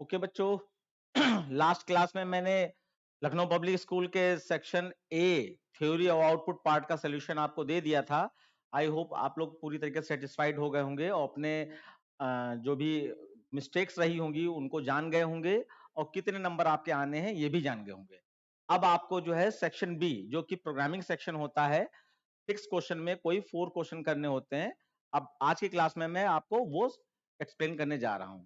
Okay बच्चों, last class में मैंने लखनऊ पब्लिक स्कूल के section A theory of output part का सोल्यूशन आपको दे दिया था। आई होप आप लोग पूरी तरीके से सेटिस्फाइड हो गए होंगे और अपने जो भी मिस्टेक्स रही होंगी उनको जान गए होंगे और कितने नंबर आपके आने हैं ये भी जान गए होंगे। अब आपको जो है सेक्शन बी जो कि प्रोग्रामिंग सेक्शन होता है, 6 क्वेश्चन में कोई 4 क्वेश्चन करने होते हैं। अब आज की क्लास में मैं आपको वो एक्सप्लेन करने जा रहा हूं।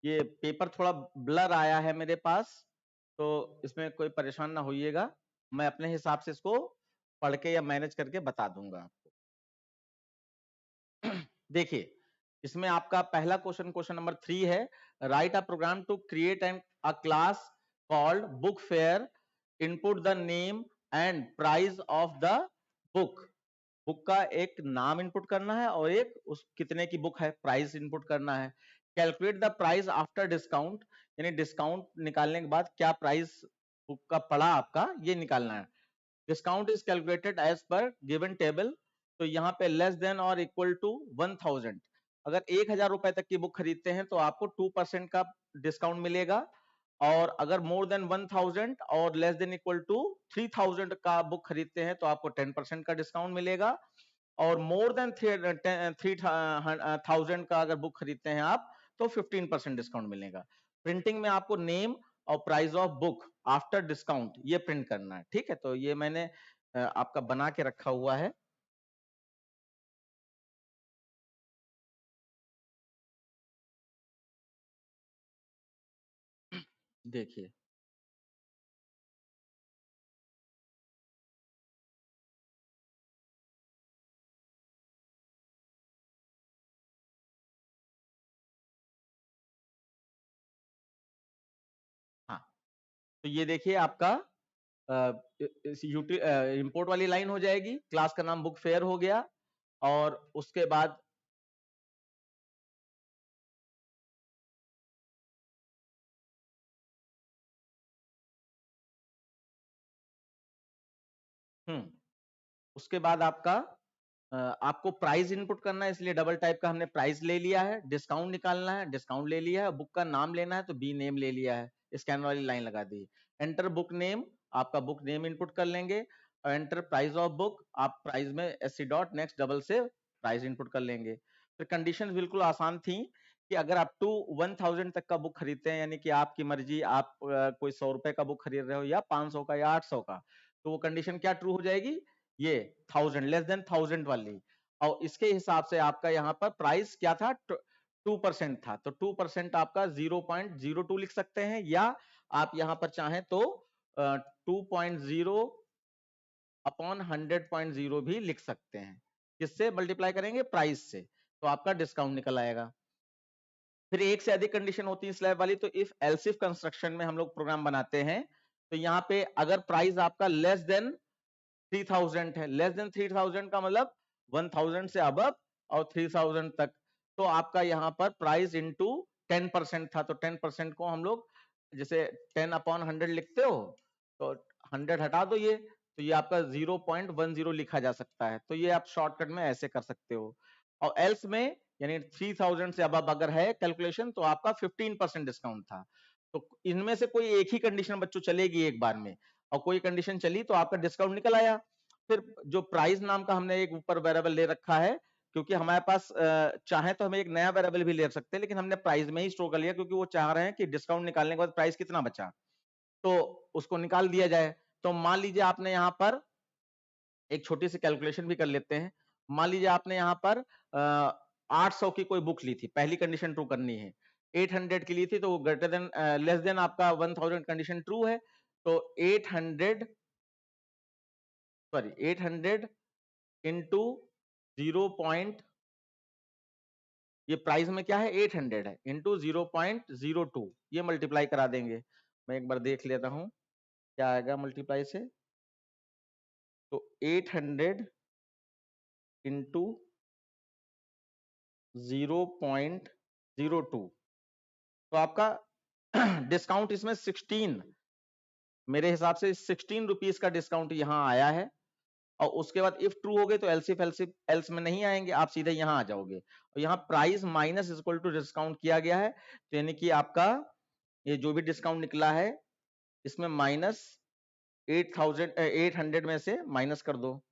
ये पेपर थोड़ा ब्लर आया है मेरे पास, तो इसमें कोई परेशान ना होइएगा। मैं अपने हिसाब से इसको पढ़ के या मैनेज करके बता दूंगा आपको। देखिए, इसमें आपका पहला क्वेश्चन, क्वेश्चन नंबर 3 है, write a program to create an a class called book fair, input the name and price of the book. Book का एक नाम इनपुट करना है और एक उस कितने की बुक है प्राइस इनपुट करना है। Calculate the price after discount, यानी डिस्काउंट निकालने के बाद क्या प्राइस बुक का पड़ा आपका ये निकालना है। Discount is calculated as per given table, तो यहाँ पे लेस देन और इक्वल टू 1000। अगर 1000 रुपए तक की बुक खरीदते हैं तो आपको 2% का डिस्काउंट मिलेगा, और अगर मोर देन 1000 और लेस देन इक्वल टू 3000 का बुक खरीदते हैं तो आपको 10% का डिस्काउंट मिलेगा, और मोर देन 3000 का अगर बुक खरीदते हैं आप तो 15% डिस्काउंट मिलेगा। प्रिंटिंग में आपको नेम और price of book after discount ये प्रिंट करना है। ठीक है, तो ये मैंने आपका बना के रखा हुआ है। देखिए, हाँ, तो ये देखिए आपका इंपोर्ट वाली लाइन हो जाएगी, क्लास का नाम बुक फेयर हो गया, और उसके बाद उसके बाद आपका आपको प्राइस इनपुट करना है, इसलिए डबल टाइप का हमने प्राइस ले लिया है। डिस्काउंट निकालना है, डिस्काउंट ले लिया है। बुक का नाम लेना है तो बी नेम ले लिया है, स्कैन वाली लाइन लगा दी। एंटर बुक नेम, आपका बुक नेम इनपुट कर लेंगे, और एंटर प्राइस ऑफ बुक, आप प्राइस में एससी डॉट नेक्स्ट डबल से प्राइस इनपुट कर लेंगे। फिर कंडीशन बिल्कुल आसान थी कि अगर आप टू 1000 तक का बुक खरीदते हैं, यानी कि आपकी मर्जी, आप कोई 100 रुपए का बुक खरीद रहे हो या 500 का या 800 का, तो वो कंडीशन क्या ट्रू हो जाएगी, ये 1000 लेस देन 1000 वाली। और इसके हिसाब से आपका यहाँ पर प्राइस क्या था, 2% था, तो 2% आपका 0.02 लिख सकते हैं, या आप यहाँ पर चाहें तो 2.0 अपॉन 100.0 भी लिख सकते हैं। किससे मल्टीप्लाई करेंगे, प्राइस से, तो आपका डिस्काउंट निकल आएगा। फिर एक से अधिक कंडीशन होती है स्लैब वाली, तो इफ एल्स इफ कंस्ट्रक्शन में हम लोग प्रोग्राम बनाते हैं, तो यहाँ पे अगर प्राइस आपका लेस देन 3000 है, लेस देन 3000 का मतलब 1000 से अबव और 3000 तक, तो आपका यहाँ पर प्राइस इंटू 10% था, तो 10% को हम लोग जैसे 10 अपॉन 100 लिखते हो, तो 100 हटा दो ये, तो ये आपका 0.10 लिखा जा सकता है। तो ये आप शॉर्टकट में ऐसे कर सकते हो। और एल्स में यानी 3000 से अबव अगर है कैलकुलेशन, तो आपका 15% डिस्काउंट था। तो इनमें से कोई एक ही कंडीशन बच्चों चलेगी एक बार में, और कोई कंडीशन चली तो आपका डिस्काउंट निकल आया। फिर जो प्राइस नाम का हमने एक ऊपर वेरिएबल ले रखा है, क्योंकि हमारे पास चाहे तो हम एक नया वेरिएबल भी ले सकते हैं, लेकिन हमने प्राइस में ही स्टोर कर लिया, क्योंकि वो चाह रहे हैं कि डिस्काउंट निकालने के बाद प्राइस कितना बचा तो उसको निकाल दिया जाए। तो मान लीजिए आपने यहाँ पर एक छोटी सी कैलकुलेशन भी कर लेते हैं। मान लीजिए आपने यहाँ पर 800 की कोई बुक ली थी, पहली कंडीशन ट्रू करनी है। 800 की ली थी, तो ग्रेटर देन लेस देन आपका 1000 कंडीशन ट्रू है, तो 800 सॉरी 800 इंटू 0. ये प्राइस में क्या है 800 है, इंटू 0.02 ये मल्टीप्लाई करा देंगे। मैं एक बार देख लेता हूं क्या आएगा मल्टीप्लाई से। तो 800 इंटू 0.02, तो आपका डिस्काउंट इसमें 16 मेरे हिसाब से 16 रुपीज का डिस्काउंट यहाँ आया है, और उसके बाद इफ ट्रू हो गए तो एल्स इफ एल्स में नहीं आएंगे, आप सीधे यहाँ आ जाओगे, और यहाँ price minus equal to discount किया गया है, तो यानी कि आपका ये जो भी डिस्काउंट निकला है इसमें माइनस 800 में से माइनस कर दो,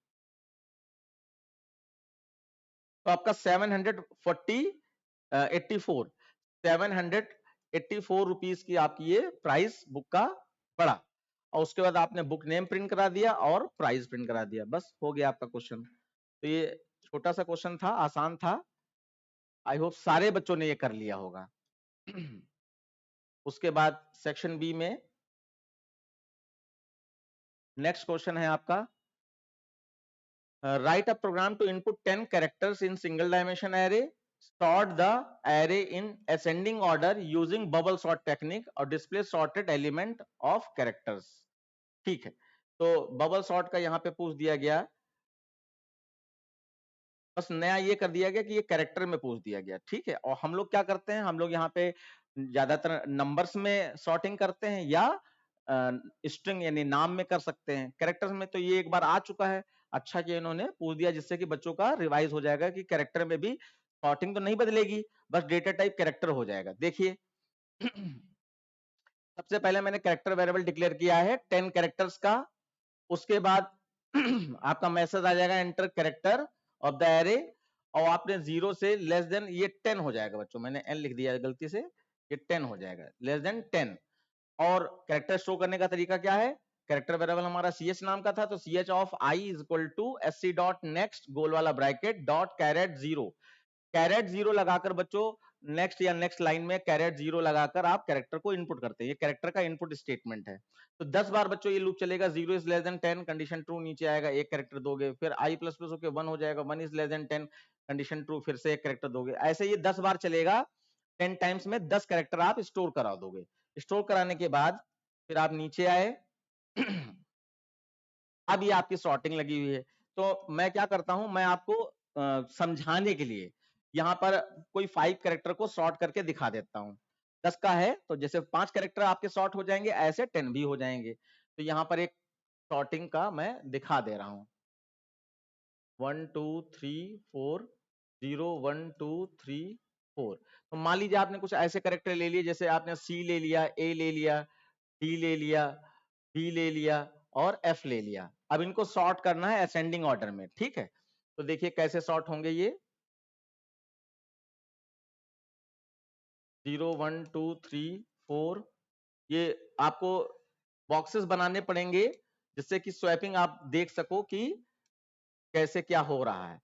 तो आपका 784 रुपीज की आपकी ये प्राइस बुक का पड़ा, और उसके बाद आपने बुक नेम प्रिंट करा दिया और प्राइस प्रिंट करा दिया, बस हो गया आपका क्वेश्चन। तो ये छोटा सा क्वेश्चन था, आसान था, आई होप सारे बच्चों ने ये कर लिया होगा। उसके बाद सेक्शन बी में नेक्स्ट क्वेश्चन है आपका, write a program to input 10 characters in single dimension array, sort the array in ascending order using bubble sort technique और display sorted element of characters। ठीक है, तो बबल सॉर्ट का यहाँ पे पूछ दिया गया, बस नया ये कर दिया गया कि ये कैरेक्टर में पूछ दिया गया, ठीक है। और हम लोग क्या करते हैं, हम लोग यहाँ पे ज्यादातर नंबर्स में सॉर्टिंग करते हैं या स्ट्रिंग यानी नाम में कर सकते हैं, कैरेक्टर्स में तो ये एक बार आ चुका है, अच्छा कि इन्होंने पूछ दिया जिससे कि बच्चों का रिवाइज हो जाएगा कि कैरेक्टर में भी सॉर्टिंग तो नहीं बदलेगी, बस डेटा टाइप कैरेक्टर हो जाएगा। देखिए सबसे पहले मैंने कैरेक्टर वेरिएबल डिक्लेयर किया है 10 कैरेक्टर्स का, उसके बाद आपका मैसेज आ जाएगा enter character of the array, और आपने 0 से लेस देन, ये 10 हो जाएगा बच्चों, मैंने n लिख दिया है गलती से, ये 10 हो जाएगा, लेस देन 10। और कैरेक्टर शो करने का तरीका क्या है, कैरेक्टर वेरिएबल हमारा ch नाम का था, तो ch of i is equal to sc dot next गोल वाला ब्रैकेट डॉट कैरेट 0, कैरेट 0 लगाकर बच्चों नेक्स्ट या नेक्स्ट लाइन में कैरेट 0 लगाकर आप कैरेक्टर को इनपुट करते हैं, ये कैरेक्टर का इनपुट स्टेटमेंट है। तो 10 बार बच्चों ये लूप चलेगा, 0 is less then 10 condition true, नीचे आएगा एक कैरेक्टर दोगे, फिर i प्लस प्लस होकर 1 हो जाएगा, 1 is less then 10 condition true, फिर से एक कैरेक्टर दोगे, ऐसे ये 10 बार चलेगा, 10 टाइम्स में 10 कैरेक्टर आप स्टोर करा दोगे। स्टोर कराने के बाद फिर आप नीचे आए अब ये आपकी सॉर्टिंग लगी हुई है, तो मैं क्या करता हूं, मैं आपको समझाने के लिए यहाँ पर कोई 5 कैरेक्टर को सॉर्ट करके दिखा देता हूं। 10 का है तो जैसे 5 कैरेक्टर आपके सॉर्ट हो जाएंगे, ऐसे 10 भी हो जाएंगे। तो यहाँ पर एक सॉर्टिंग का मैं दिखा दे रहा हूं, 1 2 3 4 0 1 2 3 4। तो मान लीजिए आपने कुछ ऐसे कैरेक्टर ले लिए, जैसे आपने सी ले लिया, ए ले लिया, डी ले लिया, बी ले लिया और एफ ले लिया। अब इनको सॉर्ट करना है असेंडिंग ऑर्डर में, ठीक है। तो देखिए कैसे सॉर्ट होंगे ये, 0 1 2 3 4, ये आपको बॉक्सेस बनाने पड़ेंगे जिससे कि स्वैपिंग आप देख सको कि कैसे क्या हो रहा है।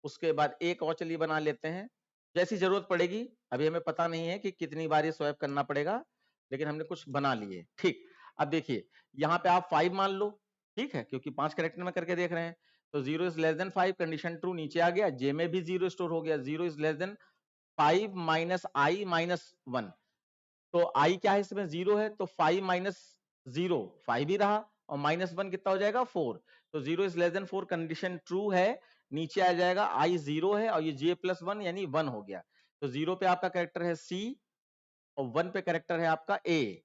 उसके बाद एक और चलिए बना लेते हैं, जैसी जरूरत पड़ेगी, अभी हमें पता नहीं है कि कितनी बार ये स्वैप करना पड़ेगा, लेकिन हमने कुछ बना लिए, ठीक। अब देखिए यहाँ पे आप 5 मान लो, ठीक है, क्योंकि 5 कैरेक्टर में करके देख रहे हैं, तो 0 is less then 5 condition true, नीचे आ गया, जे में भी 0 स्टोर हो गया, 0 is less then 5 minus I minus 1, तो आई क्या है इसमें 0 है, तो 5 माइनस 0 5 ही रहा, और माइनस 1 कितना हो जाएगा 4, तो 0 is less than 4 condition true है, नीचे आ जाएगा आई 0 है और ये जे प्लस 1 यानी 1 हो गया, तो 0 पे आपका कैरेक्टर है सी और 1 पे कैरेक्टर है आपका ए,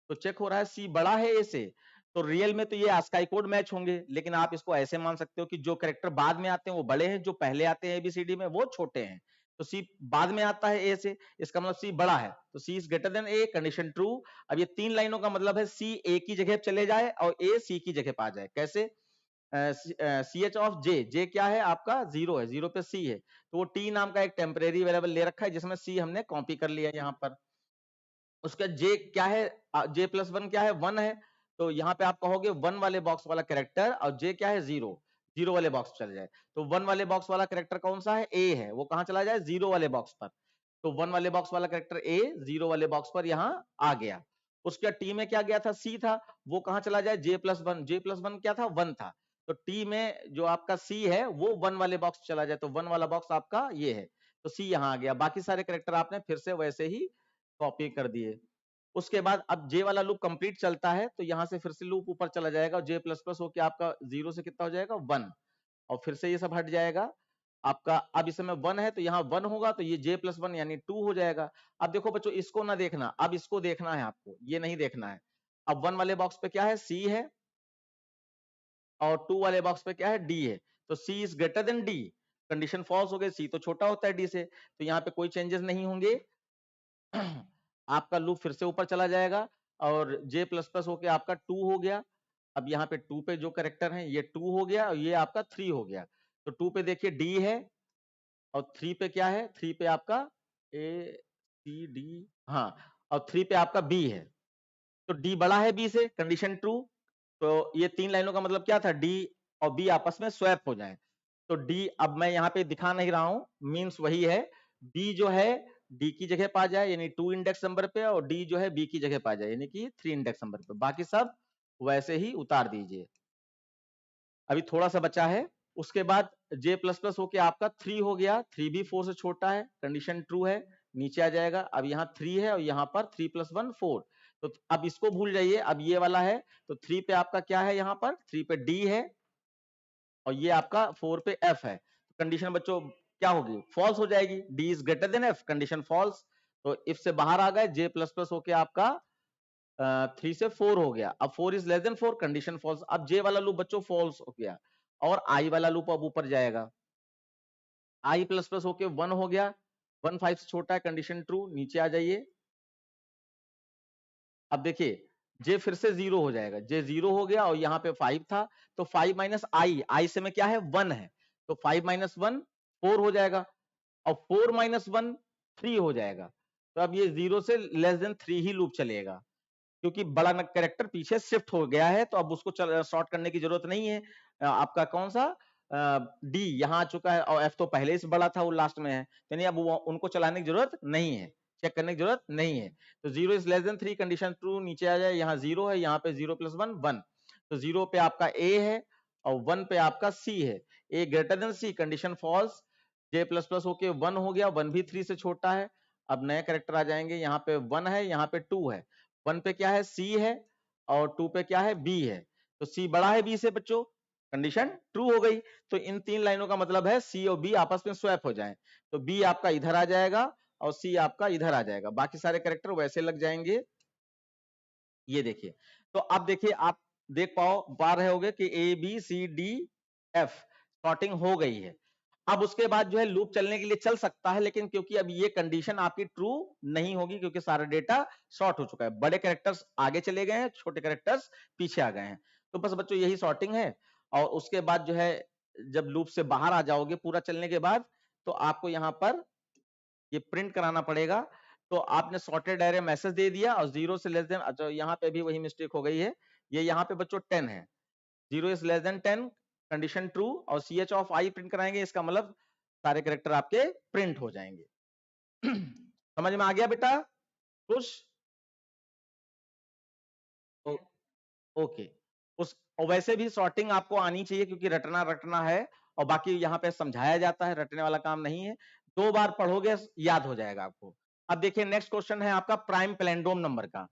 तो चेक हो रहा है सी बड़ा है ए से, तो रियल में तो ये आस्काई कोड मैच होंगे, लेकिन आप इसको ऐसे मान सकते हो कि जो कैरेक्टर बाद में आते हैं वो बड़े हैं, जो पहले आते हैं एबीसीडी में वो छोटे हैं, तो सी बाद में आता है ए से, इसका मतलब सी बड़ा है, तो C is greater than A condition true. अब ये 3 लाइनों का मतलब है सी ए की जगह चले जाए और ए सी की जगह पा जाए, कैसे, सी एच ऑफ जे, जे क्या है आपका 0 है, 0 पे सी है, तो वो टी नाम का एक टेम्परेरी वेरिएबल ले रखा है जिसमें सी हमने कॉपी कर लिया यहाँ पर। उसका जे क्या है, जे प्लस 1 क्या है 1 है, तो यहाँ पे आप कहोगे 1 वाले बॉक्स वाला कैरेक्टर, और जे क्या है 0, 0 वाले बॉक्स चले जाए, तो 1 वाले बॉक्स वाला कैरेक्टर कौन सा है, ए है, वो कहाँ चला जाए 0 वाले बॉक्स पर, तो 1 वाले बॉक्स वाला कैरेक्टर ए 0 वाले बॉक्स पर यहाँ आ गया। उसका टी में क्या गया था, सी था, वो कहाँ चला जाए जे प्लस 1, जे प्लस 1 क्या था 1 था, तो टी में जो आपका सी है वो 1 वाले बॉक्स चला जाए, तो 1 वाला बॉक्स आपका ये है, तो सी यहाँ आ गया, बाकी सारे कैरेक्टर आपने फिर से वैसे ही कॉपी कर दिए। उसके बाद अब जे वाला लूप कंप्लीट चलता है, तो यहां से फिर से लूप ऊपर चला जाएगा, जे प्लस प्लस होकर आपका 0 से कितना हो जाएगा 1, और फिर से ये सब हट जाएगा, आपका अब इस समय 1 है तो यहाँ 1 होगा तो ये j+1 यानी 2 हो जाएगा। अब देखो बच्चों इसको ना देखना, अब इसको देखना है आपको, ये नहीं देखना है। अब 1 वाले बॉक्स पे क्या है, C है, और 2 वाले बॉक्स पे क्या है, D है। तो C is greater than D, condition false हो गई, C तो छोटा होता है D से, तो यहाँ पे कोई चेंजेस नहीं होंगे। आपका लूप फिर से ऊपर चला जाएगा और j++ होके आपका 2 हो गया। अब यहाँ पे 2 पे जो करेक्टर है ये 2 हो गया और ये आपका 3 हो गया। तो 2 पे देखिए D है और 3 पे क्या है, 3 पे आपका A C D, हाँ, और 3 पे आपका B है। तो D बड़ा है B से, कंडीशन ट्रू। तो ये 3 लाइनों का मतलब क्या था, D और B आपस में स्वैप हो जाए। तो D अब मैं यहाँ पे दिखा नहीं रहा हूं, मीन्स वही है, B जो है D की जगह पा जाए यानी 2 इंडेक्स नंबर पे, और D जो है B की जगह पा जाए यानी कि 3 इंडेक्स नंबर पे। बाकी सब वैसे ही उतार दीजिए। अभी थोड़ा सा बचा है, उसके बाद j++ होके आपका 3 हो गया, 3 भी 4 से छोटा है, कंडीशन ट्रू है, नीचे आ जाएगा। अब यहाँ 3 है और यहाँ पर 3 + 1 4, तो अब इसको भूल जाइए, अब ये वाला है। तो 3 पे आपका क्या है, यहाँ पर 3 पे D है और ये आपका 4 पे F है। कंडीशन बच्चों क्या होगी, फॉल्स हो जाएगी, D is greater than F, condition false. तो इफ से बाहर आ गए, j++ होके आपका 3 से 4 हो गया। अब 4 is less than 4, condition false. अब J वाला लूप बच्चों फॉल्स हो गया और I वाला लूप अब ऊपर जाएगा। I++ होके 1 हो गया, 1 5 से छोटा है, कंडीशन ट्रू, नीचे आ जाइए। अब देखिए J फिर से 0 हो जाएगा, J 0 हो गया और यहाँ पे 5 था, तो 5 माइनस I से में क्या है, 1 है, तो 5 माइनस 1 4 हो जाएगा और 4 माइनस 1 3 हो जाएगा। तो अब ये 0 से लेस देन 3 ही लूप चलेगा, क्योंकि बड़ा कैरेक्टर पीछे शिफ्ट हो गया है, तो अब उसको सॉर्ट करने की जरूरत नहीं है। आपका कौन सा डी यहाँ आ चुका है और एफ तो पहले से बड़ा था, वो लास्ट में है, यानी अब उनको चलाने की जरूरत नहीं है, चेक करने की जरूरत नहीं है। तो 0 is less than 3, condition true, नीचे आ जाए। यहाँ 0 है, यहाँ पे 0 + 1 1, तो 0 पे आपका ए है और 1 पे आपका सी है, ए ग्रेटर देन सी, कंडीशन फॉल्स। j++ होके 1 हो गया, 1 भी 3 से छोटा है। अब नए कैरेक्टर आ जाएंगे, यहाँ पे 1 है, यहाँ पे 2 है, 1 पे क्या है, C है और 2 पे क्या है, B है। तो C बड़ा है B से बच्चों, कंडीशन ट्रू हो गई। तो इन 3 लाइनों का मतलब है C और B आपस में स्वैप हो जाएं, तो B आपका इधर आ जाएगा और C आपका इधर आ जाएगा, बाकी सारे कैरेक्टर वैसे लग जाएंगे। ये देखिए, तो अब देखिए आप देख पा रहे होगे कि ABCDF सॉर्टिंग हो गई है। अब उसके बाद जो है लूप चलने के लिए चल सकता है, लेकिन क्योंकि अब ये कंडीशन आपकी ट्रू नहीं होगी, क्योंकि सारा डेटा शॉर्ट हो चुका है, बड़े कैरेक्टर्स आगे चले गए हैं, छोटे कैरेक्टर्स पीछे आ गए हैं। तो बस बच्चों यही सॉर्टिंग है। और उसके बाद जो है जब लूप से बाहर आ जाओगे पूरा चलने के बाद, तो आपको यहाँ पर ये प्रिंट कराना पड़ेगा। तो आपने सॉर्टेड एरे मैसेज दे दिया और 0 से लेस देन, अच्छा यहाँ पे भी वही मिस्टेक हो गई है, ये यहाँ पे बच्चों 10 है, 0 is less then 10, condition true, और CH ऑफ I प्रिंट कराएंगे, इसका मतलब सारे कैरेक्टर आपके प्रिंट हो जाएंगे। समझ में आ गया बेटा, खुश? ओके। उस और वैसे भी सॉर्टिंग आपको आनी चाहिए, क्योंकि रटना रटना है और बाकी यहाँ पे समझाया जाता है, रटने वाला काम नहीं है, 2 बार पढ़ोगे याद हो जाएगा आपको। अब देखिए नेक्स्ट क्वेश्चन है आपका प्राइम पैलिंड्रोम नंबर का।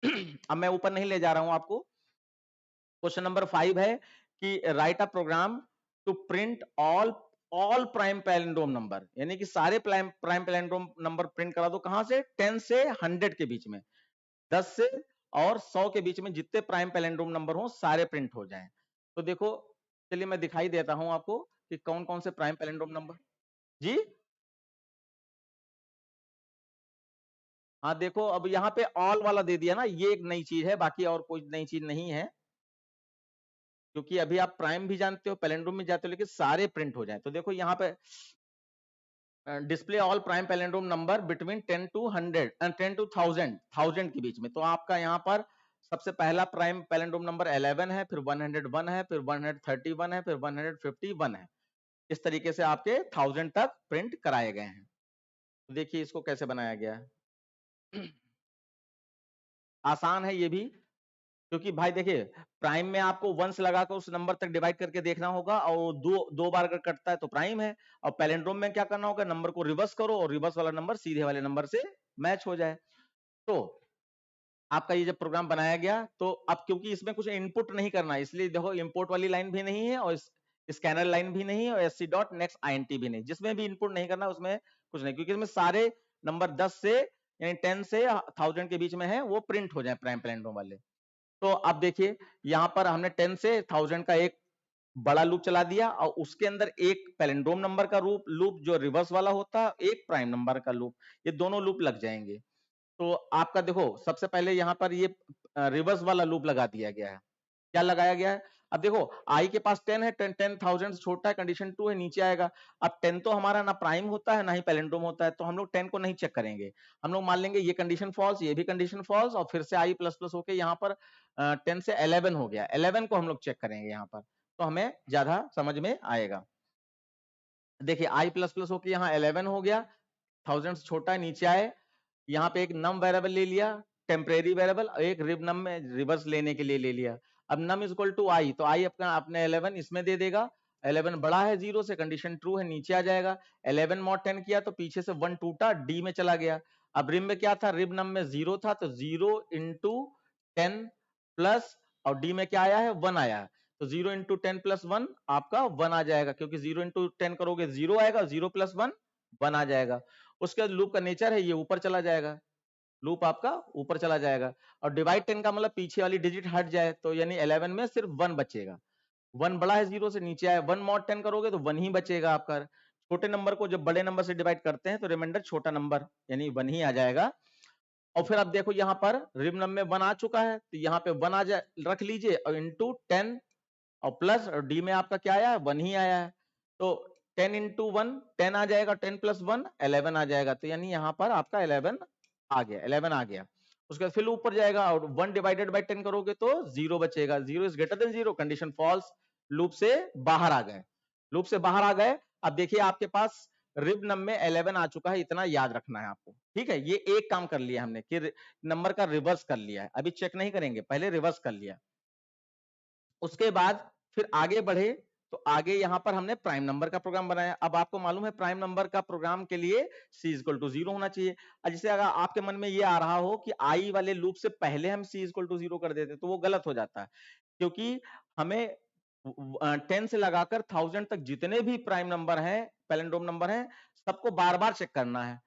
अब मैं ऊपर नहीं ले जा रहा हूं आपको। क्वेश्चन नंबर 5 है कि write a program to print all prime palindrome number, यानी कि सारे प्राइम पैलिंड्रोम नंबर प्रिंट करा दो, कहां से, 10 से 100 के बीच में, 10 से और 100 के बीच में जितने प्राइम पैलिंड्रोम नंबर हो सारे प्रिंट हो जाएं। तो देखो, चलिए मैं दिखाई देता हूं आपको कि कौन कौन से प्राइम पैलिंड्रोम नंबर। जी हाँ, देखो अब यहाँ पे ऑल वाला दे दिया ना, ये एक नई चीज है, बाकी और कोई नई चीज नहीं है, क्योंकि अभी आप प्राइम भी जानते हो, पैलिंड्रोम भी जानते हो, लेकिन सारे प्रिंट हो जाए। तो देखो यहाँ पे display all prime palindrome number between 10 to 100 and 10 to 1000 के बीच में। तो आपका यहाँ पर सबसे पहला प्राइम पैलिंड्रोम नंबर 11 है, फिर 101 है, फिर 131 है, फिर 151 है। इस तरीके से आपके 1000 तक प्रिंट कराए गए हैं। तो देखिए इसको कैसे बनाया गया है। आसान है ये भी, क्योंकि भाई देखिए प्राइम में आपको वंस लगाकर उस नंबर तक डिवाइड करके देखना होगा, और दो बार अगर कटता है तो प्राइम है। और पैलिंड्रोम में क्या करना होगा, नंबर को रिवर्स करो और रिवर्स वाला नंबर सीधे वाले नंबर से मैच हो जाए। तो आपका ये जब प्रोग्राम बनाया गया, तो अब क्योंकि इसमें कुछ इनपुट नहीं करना है, इसलिए देखो इंपोर्ट वाली लाइन भी नहीं है और स्कैनर लाइन भी नहीं और एससी डॉट नेक्स्ट आईएनटी भी नहीं, जिसमें भी इनपुट नहीं करना उसमें कुछ नहीं, क्योंकि इसमें सारे नंबर 10 से यानी 10 से 1000 के बीच में है वो प्रिंट हो जाए प्राइम पैलिंड्रोम वाले। तो अब देखिए यहाँ पर हमने 10 से 1000 का एक बड़ा लूप चला दिया और उसके अंदर एक पैलिंड्रोम नंबर का लूप जो रिवर्स वाला होता है, एक प्राइम नंबर का लूप, ये दोनों लूप लग जाएंगे। तो आपका देखो सबसे पहले यहाँ पर ये रिवर्स वाला लूप लगा दिया गया है। क्या लगाया गया है? अब देखो आई के पास 10 है, 10,000 से छोटा है, कंडीशन 2 है, नीचे आएगा। अब 10 तो हमारा ना प्राइम होता है ना ही पैलिंड्रोम होता है, तो हम लोग 10 को नहीं चेक करेंगे। हम लोग मान लेंगे ये कंडीशन फॉल्स, ये भी कंडीशन फॉल्स, और फिर से आई प्लस प्लस होके यहाँ पर 10 से 11 हो गया, 11 को हम लोग चेक करेंगे यहाँ पर, तो हमें ज्यादा समझ में आएगा। देखिए आई प्लस प्लस होके यहाँ 11 हो गया, 1000 से छोटा है, नीचे आए, यहाँ पे एक नम वेरिएबल ले लिया, टेम्परेरी वेरिएबल, एक रिब नम में रिवर्स लेने के लिए ले लिया। अब नम इज इक्वल टू आई, तो आई अपना अपने 11 इसमें दे देगा, 11 बड़ा है 0 से, कंडीशन ट्रू है, नीचे आ जाएगा। 11 मॉड 10 किया तो पीछे से 1 टूटा, डी में चला गया। अब रिब में क्या था, रिब नम में 0 था, तो 0 इंटू 10 प्लस, और डी में क्या आया है, 1 आया है, तो 0 इंटू 10 प्लस 1 आपका 1 आ जाएगा, क्योंकि 0 इंटू 10 करोगे 0 आएगा, 0 प्लस 1 1 आ जाएगा। उसके बाद लूप का नेचर है ये ऊपर चला जाएगा, लूप आपका ऊपर चला जाएगा, और डिवाइड 10 का मतलब पीछे वाली डिजिट हट जाए, तो यानी 11 में सिर्फ 1 बचेगा, 1 बड़ा है 0 से, नीचे आए, 1 मॉड 10 करोगे तो 1 ही बचेगा आपका। छोटे नंबर को जब बड़े नंबर से डिवाइड करते हैं तो रिमाइंडर छोटा नंबर यानी 1 ही आ जाएगा। और फिर अब देखो यहाँ पर रिब नम में 1 आ चुका है, तो यहाँ पे 1 आ जाए, रख लीजिए, और इंटू 10 और प्लस, और डी में आपका क्या आया है, 1 ही आया है, तो 10 इंटू 1 10 आ जाएगा, 10 प्लस 1 11 आ जाएगा, तो यानी यहाँ पर आपका 11 आ गया, 11 आ गया। उसके बाद फिर ऊपर जाएगा और 1 डिवाइडेड बाय 10 करोगे तो 0 बचेगा, 0 is greater than 0, condition false, loop से बाहर आ गए, लूप से बाहर आ गए। अब देखिए आपके पास रिब नम में 11 आ चुका है, इतना याद रखना है आपको, ठीक है। ये एक काम कर लिया हमने कि नंबर का रिवर्स कर लिया है, अभी चेक नहीं करेंगे, पहले रिवर्स कर लिया। उसके बाद फिर आगे बढ़े, तो आगे यहां पर हमने प्राइम नंबर का प्रोग्राम बनाया। अब आपको मालूम है प्राइम नंबर का प्रोग्राम के लिए c इक्वल टू 0 होना चाहिए। जैसे अगर आपके मन में ये आ रहा हो कि आई वाले लूप से पहले हम c इक्वल टू 0 कर देते तो वो गलत हो जाता है, क्योंकि हमें 10 से लगाकर 1000 तक जितने भी प्राइम नंबर हैं, पैलिंड्रोम नंबर हैं, सबको बार बार चेक करना है।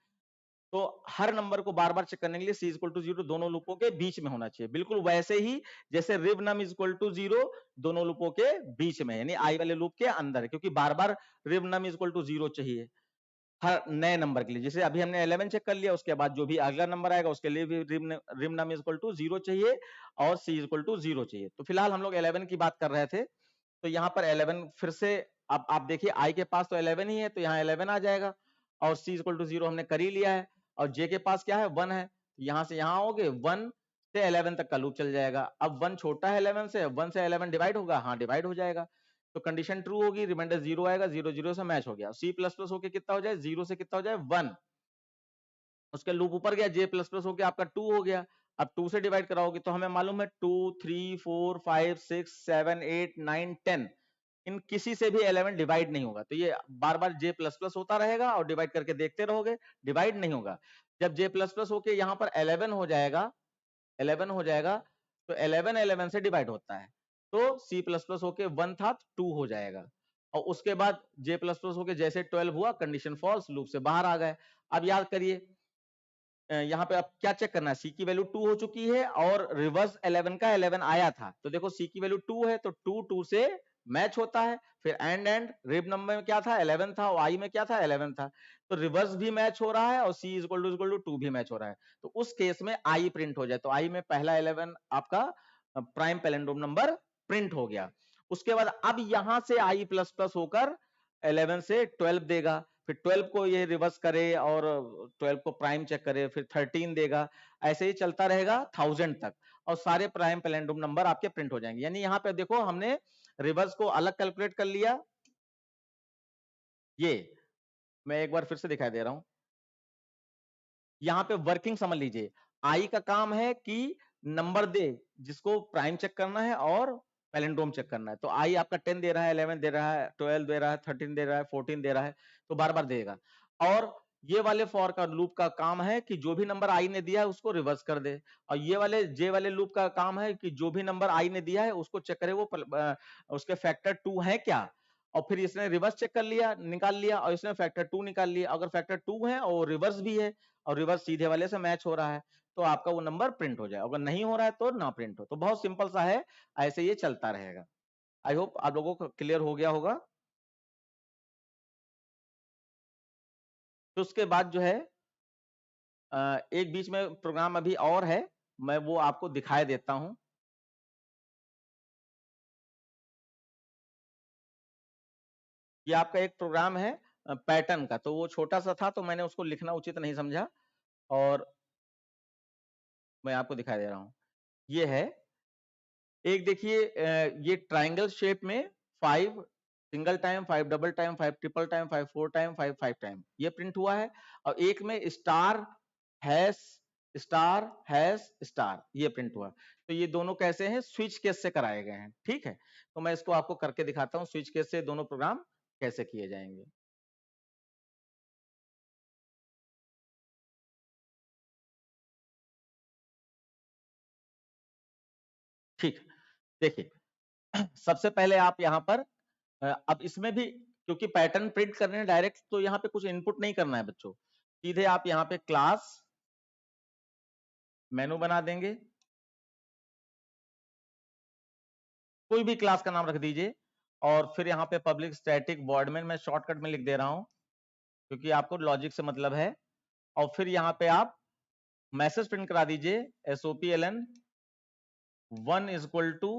तो हर नंबर को बार बार चेक करने के लिए c इक्वल टू 0 दोनों लूपों के बीच में होना चाहिए, बिल्कुल वैसे ही जैसे rev num is equal to 0 दोनों लूपों के बीच में, यानी आई वाले लूप के अंदर, क्योंकि बार बार rev num is equal to 0 चाहिए हर नए नंबर के लिए। जैसे अभी हमने 11 चेक कर लिया, उसके बाद जो भी अगला नंबर आएगा उसके लिए भी rev num is equal to 0 चाहिए और c इज इक्वल टू 0 चाहिए। तो फिलहाल हम लोग 11 की बात कर रहे थे, तो यहाँ पर 11 फिर से, अब आप देखिए आई के पास तो 11 ही है, तो यहाँ 11 आ जाएगा, और c इक्वल टू 0 हमने कर ही लिया है, और j के पास क्या है 1 है, यहाँ से यहाँ आओगे 1 से 11 तक का लूप चल जाएगा। अब 1 छोटा है 11 से, 1 से 11 डिवाइड होगा, हाँ डिवाइड हो जाएगा, तो कंडीशन ट्रू होगी, रिमाइंडर 0 आएगा, 0 0 से मैच हो गया। c प्लस प्लस होके कितना हो जाए, 0 से कितना हो जाए 1, उसके लूप ऊपर गया, j प्लस प्लस होके आपका 2 हो गया। अब 2 से डिवाइड कराओगे तो हमें मालूम है 2 3 4 5 6 7 8 9 10, इन किसी से भी 11 डिवाइड नहीं होगा, तो ये बार बार j प्लस प्लस होता रहेगा और डिवाइड करके देखते रहोगे, डिवाइड नहीं होगा। जब j प्लस प्लस होके यहाँ पर 11 हो जाएगा, 11 हो जाएगा, तो 11 11 से डिवाइड होता है, तो c प्लस प्लस होके 1 था 2 हो जाएगा, और उसके बाद j प्लस प्लस होके जैसे 12 हुआ, कंडीशन फॉल्स, लूप से बाहर आ गए। अब याद करिए यहाँ पे आप क्या चेक करना है, c की वैल्यू 2 हो चुकी है और रिवर्स 11 का 11 आया था, तो देखो c की वैल्यू 2 है, तो 2 2 से मैच होता है। फिर एंड रिब नंबर में क्या था 11 था, और आई में क्या था 11 था, तो रिवर्स भी मैच हो रहा है और c इक्वल टू 2 भी मैच हो रहा है, तो उस केस में आई प्रिंट हो जाए, तो आई में पहला 11 आपका प्राइम पैलिंड्रोम नंबर प्रिंट हो गया। उसके बाद अब यहां से आई प्लस प्लस होकर 11 से 12 देगा, फिर 12 को ये रिवर्स करे और 12 को प्राइम चेक करे, फिर 13 देगा, ऐसे ही चलता रहेगा 1000 तक, और सारे प्राइम पैलिंड्रोम नंबर आपके प्रिंट हो जाएंगे। यानी यहाँ पे देखो हमने रिवर्स को अलग कैलकुलेट कर लिया, ये मैं एक बार फिर से दिखाई दे रहा हूं, यहाँ पे वर्किंग समझ लीजिए। आई का काम है कि नंबर दे जिसको प्राइम चेक करना है और पैलिंड्रोम चेक करना है, तो आई आपका 10 दे रहा है, 11 दे रहा है, 12 दे रहा है, 13 दे रहा है, 14 दे रहा है, तो बार बार देगा। और ये वाले फॉर का लूप का काम है कि जो भी नंबर आई ने दिया है उसको रिवर्स कर दे, और ये वाले जे वाले लूप का काम है कि जो भी नंबर आई ने दिया है उसको चेक करे वो उसके फैक्टर 2 है क्या, और फिर इसने रिवर्स चेक कर लिया, निकाल लिया, और इसने फैक्टर 2 निकाल लिया। अगर फैक्टर 2 है और रिवर्स भी है और रिवर्स सीधे वाले से मैच हो रहा है तो आपका वो नंबर प्रिंट हो जाए, अगर नहीं हो रहा है तो ना प्रिंट हो। तो बहुत सिंपल सा है, ऐसे ये चलता रहेगा। आई होप आप लोगों को क्लियर हो गया होगा। तो उसके बाद जो है एक बीच में प्रोग्राम अभी और है, मैं वो आपको दिखाई देता हूं। ये आपका एक प्रोग्राम है पैटर्न का, तो वो छोटा सा था तो मैंने उसको लिखना उचित नहीं समझा, और मैं आपको दिखाई दे रहा हूं। ये है एक, देखिए ये ट्रायंगल शेप में 5 single time, 5 double time, 5 triple time, 5 4 time, 5 5 time ये प्रिंट हुआ है। और एक में स्टार हैश स्टार ये प्रिंट हुआ। तो ये दोनों कैसे हैं, स्विच केस से कराए गए हैं। ठीक है, तो मैं इसको आपको करके दिखाता हूं, स्विच केस से दोनों प्रोग्राम कैसे किए जाएंगे। ठीक, देखिए सबसे पहले आप यहाँ पर अब इसमें भी क्योंकि पैटर्न प्रिंट करने हैं डायरेक्ट, तो यहाँ पे कुछ इनपुट नहीं करना है बच्चों, सीधे आप यहाँ पे क्लास मेनू बना देंगे, कोई भी क्लास का नाम रख दीजिए, और फिर यहाँ पे पब्लिक स्टैटिक वॉइड में मैं शॉर्टकट में लिख दे रहा हूं क्योंकि आपको लॉजिक से मतलब है। और फिर यहाँ पे आप मैसेज प्रिंट करा दीजिए, SOPLN 1 is equal to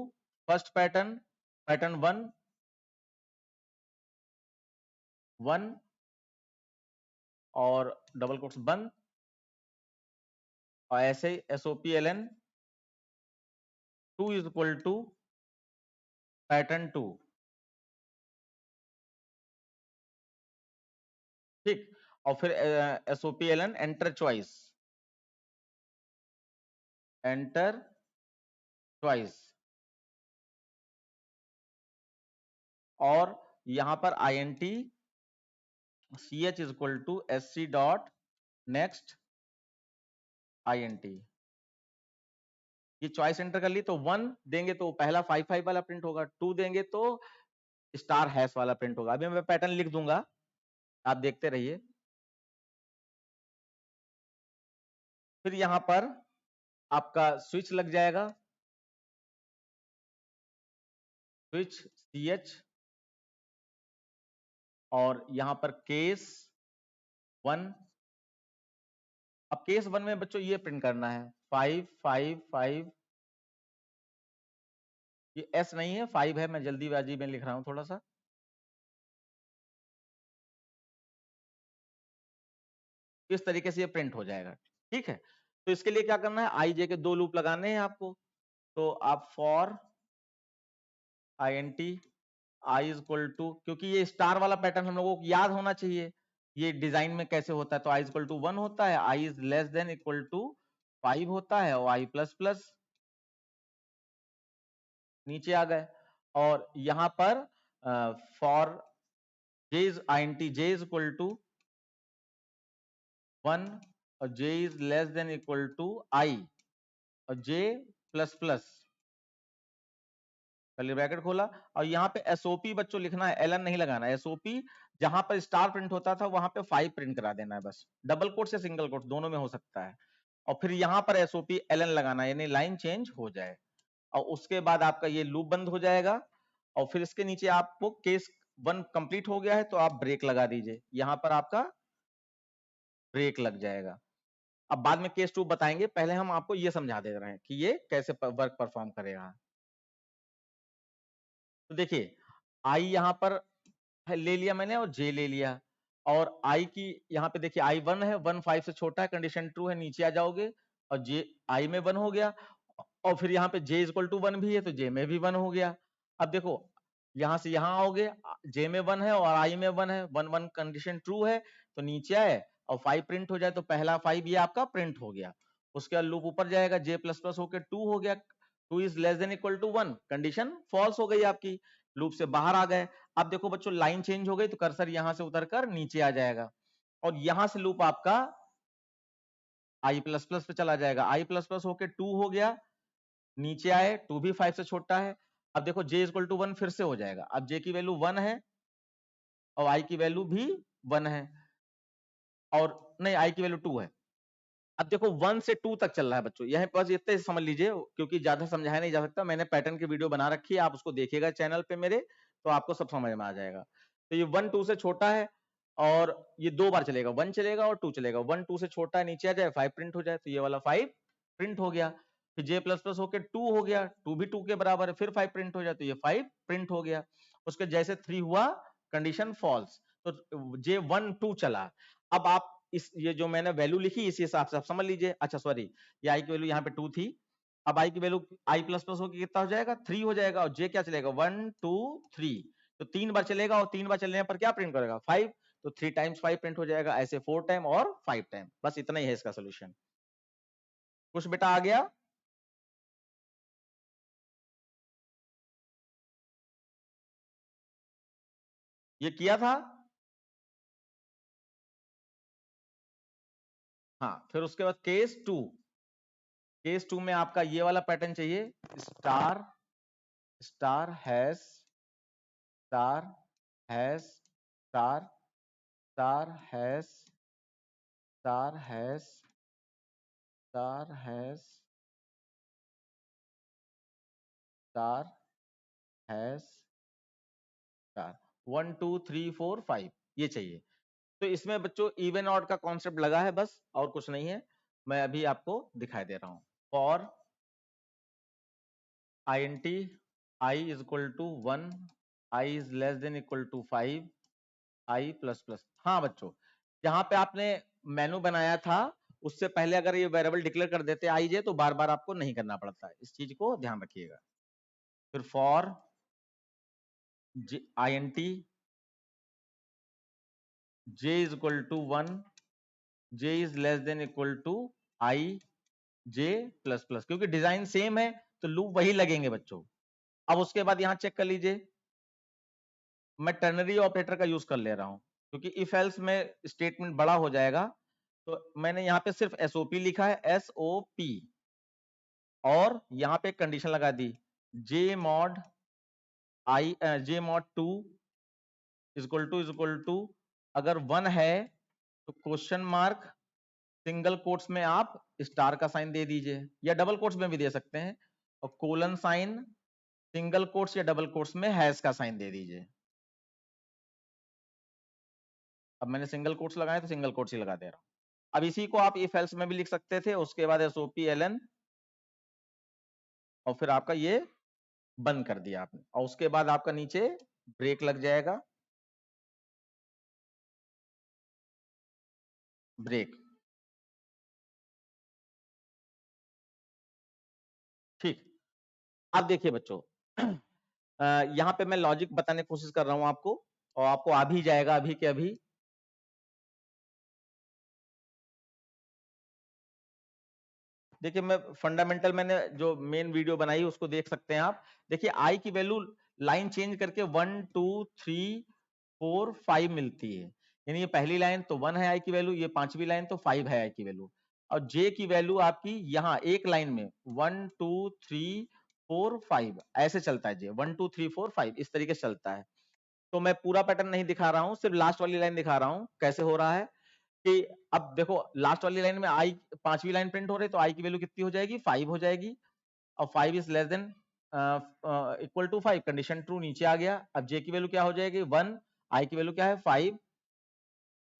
first pattern, pattern 1 1 और डबल कोट्स बंद, और ऐसे ही SOPLN 2 is equal to pattern 2। ठीक, और फिर SOPLN enter choice, enter choice, और यहां पर INT CH is equal to SC dot next INT। ये चॉइस एंटर कर ली तो 1 देंगे तो पहला 5 5 वाला प्रिंट होगा, 2 देंगे तो स्टार हैश वाला प्रिंट होगा। अभी मैं पैटर्न लिख दूंगा, आप देखते रहिए। फिर यहां पर आपका स्विच लग जाएगा, स्विच CH, और यहां पर केस 1। अब केस 1 में बच्चों ये प्रिंट करना है 5 5 5, ये S नहीं है 5 है, मैं जल्दीबाजी में लिख रहा हूं थोड़ा सा। इस तरीके से ये प्रिंट हो जाएगा। ठीक है, तो इसके लिए क्या करना है, IJ के 2 लूप लगाने हैं आपको। तो आप for INT I is equal to, क्योंकि ये स्टार वाला पैटर्न हम लोगों को याद होना चाहिए ये डिजाइन में कैसे होता है, तो I इज इक्वल टू 1 होता है, I is less than equal to 5 होता है, और I प्लस प्लस नीचे आ गए। और यहां पर for J is INT J is equal to 1 और J is less than equal to I और J plus plus curly bracket खोला। और यहाँ पे SOP बच्चों लिखना है, LN नहीं लगाना है। SOP जहां पर स्टार प्रिंट होता था वहां पे 5 प्रिंट करा देना है बस, डबल कोट से सिंगल कोट दोनों में हो सकता है। और फिर यहाँ पर SOP LN लगाना है, यानी लाइन चेंज हो जाए। और उसके बाद आपका ये लूप बंद हो जाएगा, और फिर इसके नीचे आपको केस 1 कंप्लीट हो गया है तो आप ब्रेक लगा दीजिए, यहां पर आपका ब्रेक लग जाएगा। अब बाद में केस 2 बताएंगे, पहले हम आपको ये समझा दे रहे हैं कि ये कैसे वर्क परफॉर्म करेगा। तो देखिए I यहां पर ले लिया मैंने और J ले लिया, और I की यहाँ पे देखिए I 1 है, 1 5 से छोटा है, कंडीशन ट्रू है, नीचे आ जाओगे और J I में 1 हो गया, और फिर यहाँ पे J इक्वल टू 1 भी है तो J में भी 1 हो गया। अब देखो यहां से यहां आओगे, J में 1 है और I में 1 है, 1 1 कंडीशन ट्रू है तो नीचे आए और 5 प्रिंट हो जाए तो पहला 5 ये आपका प्रिंट हो गया। उसके बाद लूप ऊपर जाएगा, J प्लस प्लस होकर 2 हो गया, 2 is less than equal to 1, condition false हो गई आपकी, लूप से बाहर आ गए। अब देखो बच्चों लाइन चेंज हो गई तो कर्सर यहां से उतरकर नीचे आ जाएगा, और यहां से लूप आपका I प्लस प्लस पे चला जाएगा, I प्लस प्लस होकर 2 हो गया, नीचे आए 2 भी 5 से छोटा है। अब देखो J इक्वल टू 1 फिर से हो जाएगा, अब J की वैल्यू 1 है और i की वैल्यू भी 1 है, और नहीं i की वैल्यू 2 है। अब देखो 1 से 2 तक चल रहा है बच्चों, यह बस इतने समझ लीजिए, क्योंकि ज्यादा समझाया नहीं जा सकता। मैंने पैटर्न की वीडियो बना रखी है, आप उसको देखिएगा चैनल पे मेरे, तो आपको सब समझ में आ जाएगा। तो ये 1 2 से छोटा है, और ये 2 बार चलेगा, 1 चलेगा और 2 चलेगा। 1 2 से छोटा है, नीचे आ जाए 5 प्रिंट हो जाए, तो ये वाला 5 प्रिंट हो गया। फिर j प्लस प्लस होके 2 हो गया, 2 भी 2 के बराबर है, फिर 5 प्रिंट हो जाए, तो ये 5 प्रिंट हो गया। उसके जैसे 3 हुआ, कंडीशन फॉल्स, तो j 1 2 चला। अब आप इस ये जो मैंने वैल्यू लिखी इसी हिसाब से आप समझ लीजिए। अच्छा सॉरी, ये आई की वैल्यू यहाँ पे 2 थी, अब आई की वैल्यू आई प्लस प्लस होकर कितना हो जाएगा, 3 हो जाएगा, और जे क्या चलेगा, 1 2 3, तो 3 बार चलेगा, और 3 बार चलने पर क्या प्रिंट करेगा, 5, तो 3 टाइम्स 5 प्रिंट हो जाएगा, ऐसे 4 टाइम और 5 टाइम। बस इतना ही है इसका सोल्यूशन। कुछ बेटा आ गया? ये किया था। हाँ, फिर उसके बाद केस टू में आपका ये वाला पैटर्न चाहिए, star star hash star hash star star hash star hash star hash star hash star 1 2 3 4 5, ये चाहिए। तो इसमें बच्चों इवन ऑड का कॉन्सेप्ट लगा है बस, और कुछ नहीं है। मैं अभी आपको दिखाई दे रहा हूं। For int I is equal to 1, I is less than equal to 5, I plus plus. हाँ बच्चों, जहां पे आपने मेनू बनाया था उससे पहले अगर ये वेरिएबल डिक्लेयर कर देते आई तो बार बार आपको नहीं करना पड़ता है, इस चीज को ध्यान रखिएगा। फिर for int j is equal to 1, j is less than equal to I j plus plus, क्योंकि डिजाइन सेम है तो लूप वही लगेंगे बच्चों। अब उसके बाद यहां चेक कर लीजिए, मैं टर्नरी ऑपरेटर का यूज कर ले रहा हूं, क्योंकि इफ एल्स में स्टेटमेंट बड़ा हो जाएगा। तो मैंने यहाँ पे सिर्फ एसओपी लिखा है, एसओपी, और यहाँ पे कंडीशन लगा दी, J mod two is equal to अगर 1 है तो क्वेश्चन मार्क सिंगल कोट्स में आप स्टार का साइन दे दीजिए, या डबल कोट्स में भी दे सकते हैं, और कोलन साइन सिंगल कोट्स या डबल कोट्स में हैश का साइन दे दीजिए। अब मैंने सिंगल कोट्स लगाए तो सिंगल कोट्स ही लगा दे रहा हूं। अब इसी को आप इफ एल्स में भी लिख सकते थे, उसके बाद एसओपी एलन, और फिर आपका ये बंद कर दिया आपने, और उसके बाद आपका नीचे ब्रेक लग जाएगा, ब्रेक। ठीक, अब देखिए बच्चों, यहां पे मैं लॉजिक बताने की कोशिश कर रहा हूं आपको, और आपको आ भी जाएगा अभी के अभी। देखिए मैं फंडामेंटल, मैंने जो मेन वीडियो बनाई उसको देख सकते हैं आप। देखिए आई की वैल्यू लाइन चेंज करके 1 2 3 4 5 मिलती है, यानी ये पहली लाइन तो 1 है आई की वैल्यू, ये पांचवी लाइन तो 5 है आई की वैल्यू, और जे की वैल्यू आपकी यहाँ एक लाइन में 1 2 3 4 5 ऐसे चलता है, जे 1 2 3 4 5 इस तरीके से चलता है। तो मैं पूरा पैटर्न नहीं दिखा रहा हूं, सिर्फ लास्ट वाली लाइन दिखा रहा हूं कैसे हो रहा है। कि अब देखो लास्ट वाली लाइन में आई, पांचवी लाइन प्रिंट हो रही है, तो आई की वैल्यू कितनी हो जाएगी, 5 हो जाएगी, और 5 is less than equal to 5, condition true, नीचे आ गया। अब जे की वैल्यू क्या हो जाएगी, 1, आई की वैल्यू क्या है 5,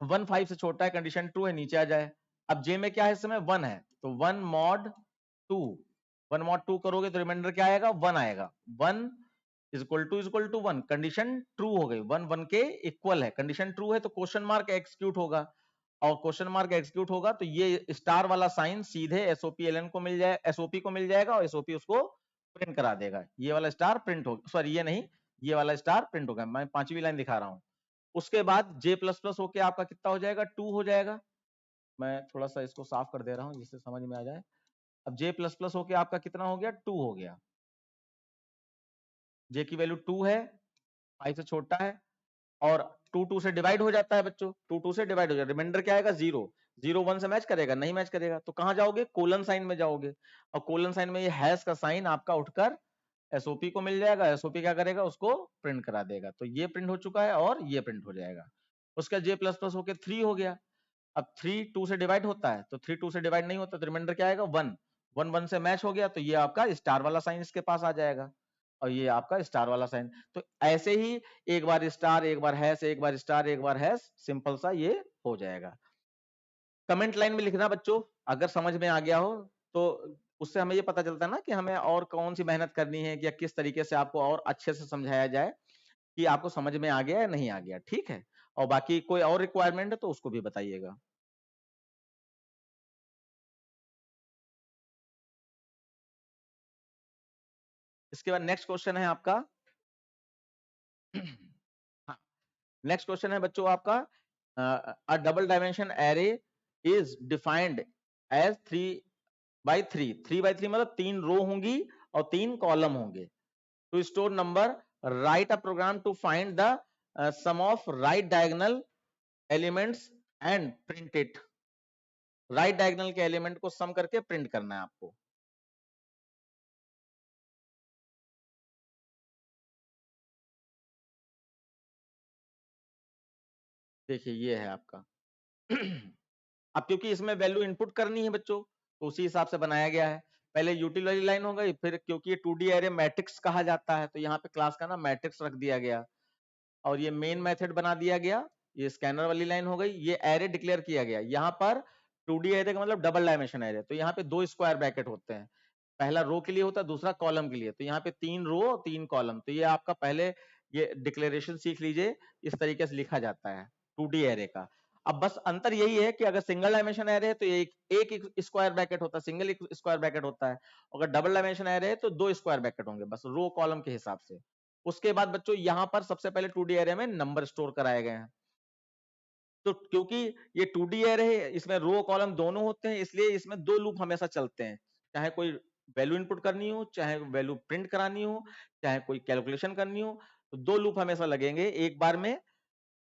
1 5 से छोटा है, कंडीशन ट्रू है, नीचे आ जाए। अब जे में क्या है इस समय 1 है, तो 1 मॉड 2, 1 मॉड 2 करोगे तो रिमाइंडर क्या आएगा, 1 आएगा। 1 is equal to 1, condition true हो गई, 1 1 के इक्वल है, कंडीशन ट्रू है, तो क्वेश्चन मार्क एग्जीक्यूट होगा, और क्वेश्चन मार्क एग्जीक्यूट होगा तो ये स्टार वाला साइन सीधे एसओपी एलएन को मिल जाए, एसओपी को मिल जाएगा, और एसओपी उसको प्रिंट करा देगा। ये वाला स्टार प्रिंट हो, सॉरी ये नहीं, ये वाला स्टार प्रिंट होगा। मैं पांचवी लाइन दिखा रहा हूं। उसके बाद जे प्लस प्लस होके आपका कितना हो जाएगा, 2 हो जाएगा। मैं थोड़ा सा इसको साफ कर दे रहा हूं जिससे समझ में आ जाए। अब जे प्लस प्लस होके आपका कितना हो गया, 2 हो गया। जे की वैल्यू 2 है, 5 से छोटा है, और 2 2 से डिवाइड हो जाता है बच्चों, 2 2 से डिवाइड हो जाता है, रिमाइंडर क्या आएगा 0, 0 1 से मैच करेगा, नहीं मैच करेगा, तो कहां जाओगे, कोलन साइन में जाओगे, और कोलन साइन में ये हैश का साइन आपका उठकर एसओपी को मिल जाएगा, एसओपी क्या करेगा, उसको प्रिंट करा देगा। तो ये प्रिंट हो चुका है और ये प्रिंट हो जाएगा। उसका जे प्लस प्लस होके 3 हो गया। अब 3 2 से डिवाइड होता है, तो 3 2 से डिवाइड नहीं होता, तो रिमाइंडर क्या आएगा, 1 1 1 से मैच हो गया, तो ये आपका स्टार वाला साइन इसके पास आ जाएगा और ये आपका स्टार वाला साइन। तो ऐसे ही एक बार स्टार, एक बार हैश, एक बार स्टार, एक बार हैश, सिंपल सा ये हो जाएगा। कमेंट लाइन में लिखना बच्चों, अगर समझ में आ गया हो तो उससे हमें ये पता चलता है ना कि हमें और कौन सी मेहनत करनी है, या किस तरीके से आपको और अच्छे से समझाया जाए कि आपको समझ में आ गया या नहीं आ गया। ठीक है, और बाकी कोई और रिक्वायरमेंट है तो उसको भी बताइएगा। इसके बाद नेक्स्ट क्वेश्चन है आपका हाँ, नेक्स्ट क्वेश्चन है बच्चों आपका, a double dimension array is defined as 3 by 3। 3 by 3 मतलब 3 रो होंगी और 3 कॉलम होंगे। To store number, write a program to find the sum of right diagonal elements and print it. Right diagonal के element को sum करके print करना है आपको। देखिए ये है आपका अब क्योंकि इसमें वैल्यू इनपुट करनी है बच्चों, तो उसी हिसाब से बनाया गया है। पहले यूटिल वाली लाइन हो गई, फिर क्योंकि ये 2D एरे मैट्रिक्स कहा जाता है, तो यहाँ पे क्लास का ना मैट्रिक्स रख दिया गया और ये मेन मेथड बना दिया गया। ये स्कैनर वाली लाइन हो गई, ये एरे डिक्लेयर किया गया। यहाँ पर 2D एरे का मतलब डबल डायमेंशन एरे, तो यहाँ पे 2 स्क्वायर ब्रैकेट होते हैं, पहला रो के लिए होता है, दूसरा कॉलम के लिए। तो यहाँ पे 3 रो और 3 कॉलम, तो ये आपका पहले ये डिक्लेरेशन सीख लीजिए, इस तरीके से लिखा जाता है 2D एरे का। अब बस अंतर यही है कि अगर सिंगल डायमेंशन एरे है तो एक स्क्वायर ब्रैकेट होता है, सिंगल स्क्वायर ब्रैकेट होता है। अगर डबल डायमेंशन एरे है तो 2 स्क्वायर ब्रैकेट होंगे, बस रो कॉलम के हिसाब से। उसके बाद बच्चों यहाँ पर सबसे पहले 2D एरे में नंबर स्टोर कराए गए हैं। तो क्योंकि ये 2D एरे है, इसमें रो कॉलम दोनों होते हैं, इसलिए इसमें 2 लूप हमेशा चलते हैं। चाहे कोई वैल्यू इनपुट करनी हो, चाहे वैल्यू प्रिंट करानी हो, चाहे कोई कैलकुलेशन करनी हो, तो 2 लूप हमेशा लगेंगे एक बार में।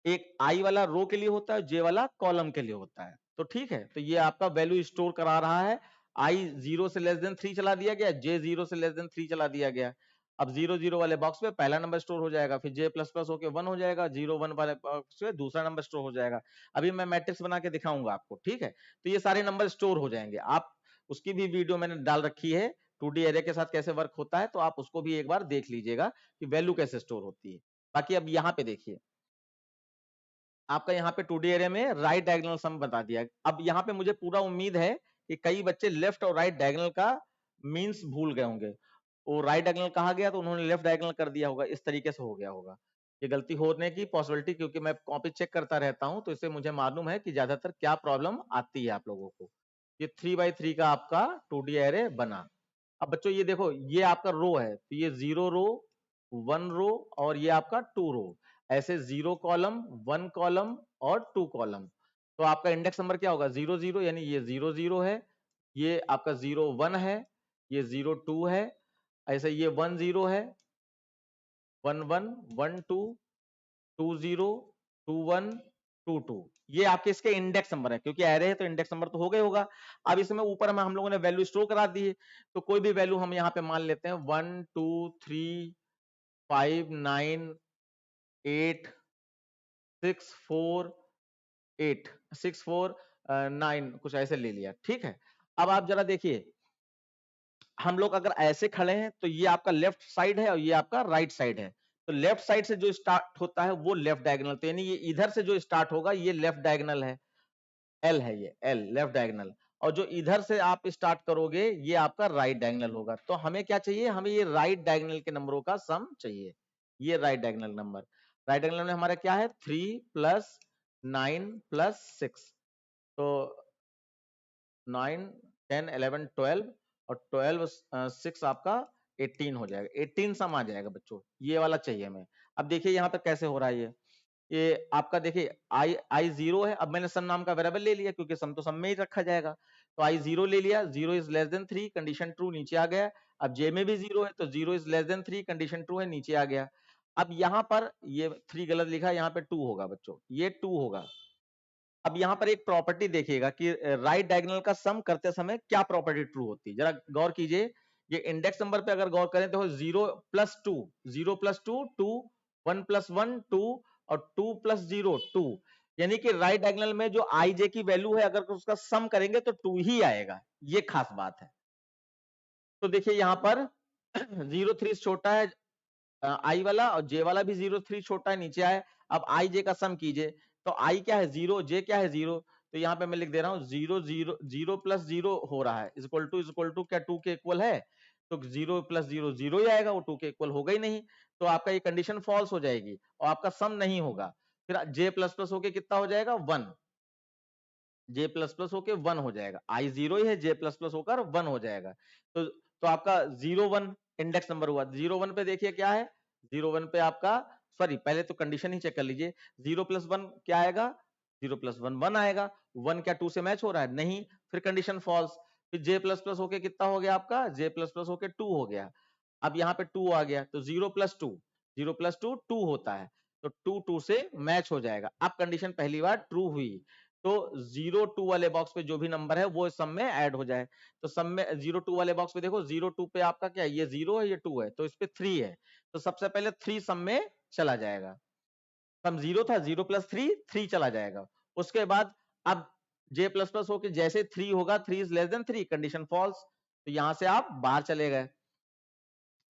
एक आई वाला रो के लिए होता है, जे वाला कॉलम के लिए होता है। तो ठीक है, तो ये आपका वैल्यू स्टोर करा रहा है। आई 0 से लेस देन 3 चला दिया गया, जे 0 से लेस देन 3 चला दिया गया। अब 0 0 वाले बॉक्स में पहला नंबर स्टोर हो जाएगा, फिर जे प्लस प्लस होके 1 हो जाएगा, 0 1 वाले बॉक्स में दूसरा नंबर स्टोर हो जाएगा। अभी मैं मैट्रिक्स बना के दिखाऊंगा आपको, ठीक है। तो ये सारे नंबर स्टोर हो जाएंगे। आप उसकी भी वीडियो मैंने डाल रखी है, 2D एरे के साथ कैसे वर्क होता है, तो आप उसको भी एक बार देख लीजिएगा कि वैल्यू कैसे स्टोर होती है। बाकी अब यहाँ पे देखिए, आपका यहाँ पे 2D एरे में राइट डायगोनल सम बता दिया। अब यहाँ पे मुझे पूरा उम्मीद है कि कई बच्चे लेफ्ट और राइट डायगोनल का मींस भूल गए होंगे। वो राइट डायगोनल कहा गया तो उन्होंने लेफ्ट डायगोनल कर दिया होगा, इस तरीके से हो गया होगा। ये गलती होने की पॉसिबिलिटी, क्योंकि मैं कॉपी चेक करता रहता हूं, तो इससे मुझे मालूम है कि ज्यादातर क्या प्रॉब्लम आती है आप लोगों को। ये 3 by 3 का आपका 2D एरे बना। अब बच्चों ये देखो, ये आपका रो है, तो ये 0 रो, 1 रो और ये आपका 2 रो। ऐसे 0 कॉलम, 1 कॉलम और 2 कॉलम। तो आपका इंडेक्स नंबर क्या होगा, 0 0, यानी ये 0 0 है, ये आपका 0 1 है, ये 0 2 है, ऐसे ये 1 0 है, 1 1 1 2 2 0 2 1 2 2। ये आपके इसके इंडेक्स नंबर है, क्योंकि एरे है तो इंडेक्स नंबर तो हो गया होगा। अब इसमें ऊपर हम लोगों ने वैल्यू स्टोर करा दी है, तो कोई भी वैल्यू हम यहाँ पे मान लेते हैं, 1 2 3 5 9 8 6 4 8 6 4 9 कुछ ऐसे ले लिया, ठीक है। अब आप जरा देखिए, हम लोग अगर ऐसे खड़े हैं तो ये आपका लेफ्ट साइड है और ये आपका राइट साइड है। तो लेफ्ट साइड से जो स्टार्ट होता है वो लेफ्ट डायगोनल, तो यानी ये इधर से जो स्टार्ट होगा ये लेफ्ट डायगोनल है, एल है, ये एल लेफ्ट डायगोनल। और जो इधर से आप स्टार्ट करोगे ये आपका राइट डायगोनल होगा। तो हमें क्या चाहिए, हमें ये राइट डायगोनल के नंबरों का सम चाहिए। ये right diagonal number, right diagonal में हमारा क्या है, 3 + 9 + 6। तो 9 10 11 12 और 12 6 आपका 18 हो जाएगा। 18 सम आ जाएगा बच्चों, ये वाला चाहिए हमें। अब देखिए यहाँ पे कैसे हो रहा है ये आपका देखिए, आई 0 है। अब मैंने सम नाम का वेरिएबल ले लिया, क्योंकि सम तो सम में ही रखा जाएगा। तो आई 0 ले लिया, 0 is less than 3, condition true, नीचे आ गया। अब जे में भी 0 है, तो 0 is less than 3, condition true है, नीचे आ गया। अब यहाँ पर ये 3 गलत लिखा, यहाँ पे 2 होगा बच्चों, ये 2 होगा। अब यहाँ पर एक प्रॉपर्टी देखिएगा कि राइट डायगोनल का सम करते समय क्या प्रॉपर्टी ट्रू होती है, जरा गौर कीजिए ये इंडेक्स नंबर पे अगर गौर करें तो 0+2, 0+2 2, 1+1 2 और 2+0 2, यानी कि राइट डायगोनल में जो आई जे की वैल्यू है अगर उसका सम करेंगे तो 2 ही आएगा, ये खास बात है। तो देखिए यहां पर 0 3 छोटा है आई वाला और जे वाला भी 0 3 छोटा है, नीचे आए। अब आई जे का सम कीजिए तो आई क्या है 0, जे क्या है 0, तो यहाँ पे मैं लिख दे रहा हूँ 0 0 0+0 हो रहा है इक्वल टू क्या 2 के इक्वल है, तो 0+0 0 ही आएगा, वो 2 के इक्वल होगा ही नहीं, तो आपका ये कंडीशन फॉल्स हो जाएगी और आपका सम नहीं होगा। फिर जे प्लस प्लस होके कितना हो जाएगा 1, जे प्लस प्लस होके 1 हो जाएगा, आई 0 ही है, जे प्लस प्लस होकर 1 हो जाएगा। तो आपका 0 1 इंडेक्स नंबर हुआ। 0 1 पे देखिए क्या है, 0 1 पे आपका सॉरी पहले तो कंडीशन ही चेक कर लीजिए, 0+1 क्या आएगा, 0+1 1 आएगा, 1 क्या 2 से मैच हो रहा है नहीं, फिर कंडीशन फॉल्स। फिर जे प्लस प्लस होके कितना हो गया आपका, जे प्लस प्लस होके 2 हो गया। अब यहाँ पे 2 आ गया तो 0+2 0+2 2 होता है, तो 2 2 से मैच हो जाएगा। अब कंडीशन पहली बार ट्रू हुई, तो 0 2 वाले बॉक्स पे जो भी नंबर है वो सम में ऐड हो जाए। तो सम में 0 2 वाले बॉक्स पे देखो 0 2 पे आपका क्या है, ये 0 है ये 2 है, तो इस पे 3 है, तो सबसे पहले 3 सम में चला जाएगा। सम 0 था, 0+3 3 चला जाएगा। उसके बाद अब जे प्लस प्लस होके जैसे 3 होगा, 3 is less than 3, condition false, तो यहां से आप बाहर चले गए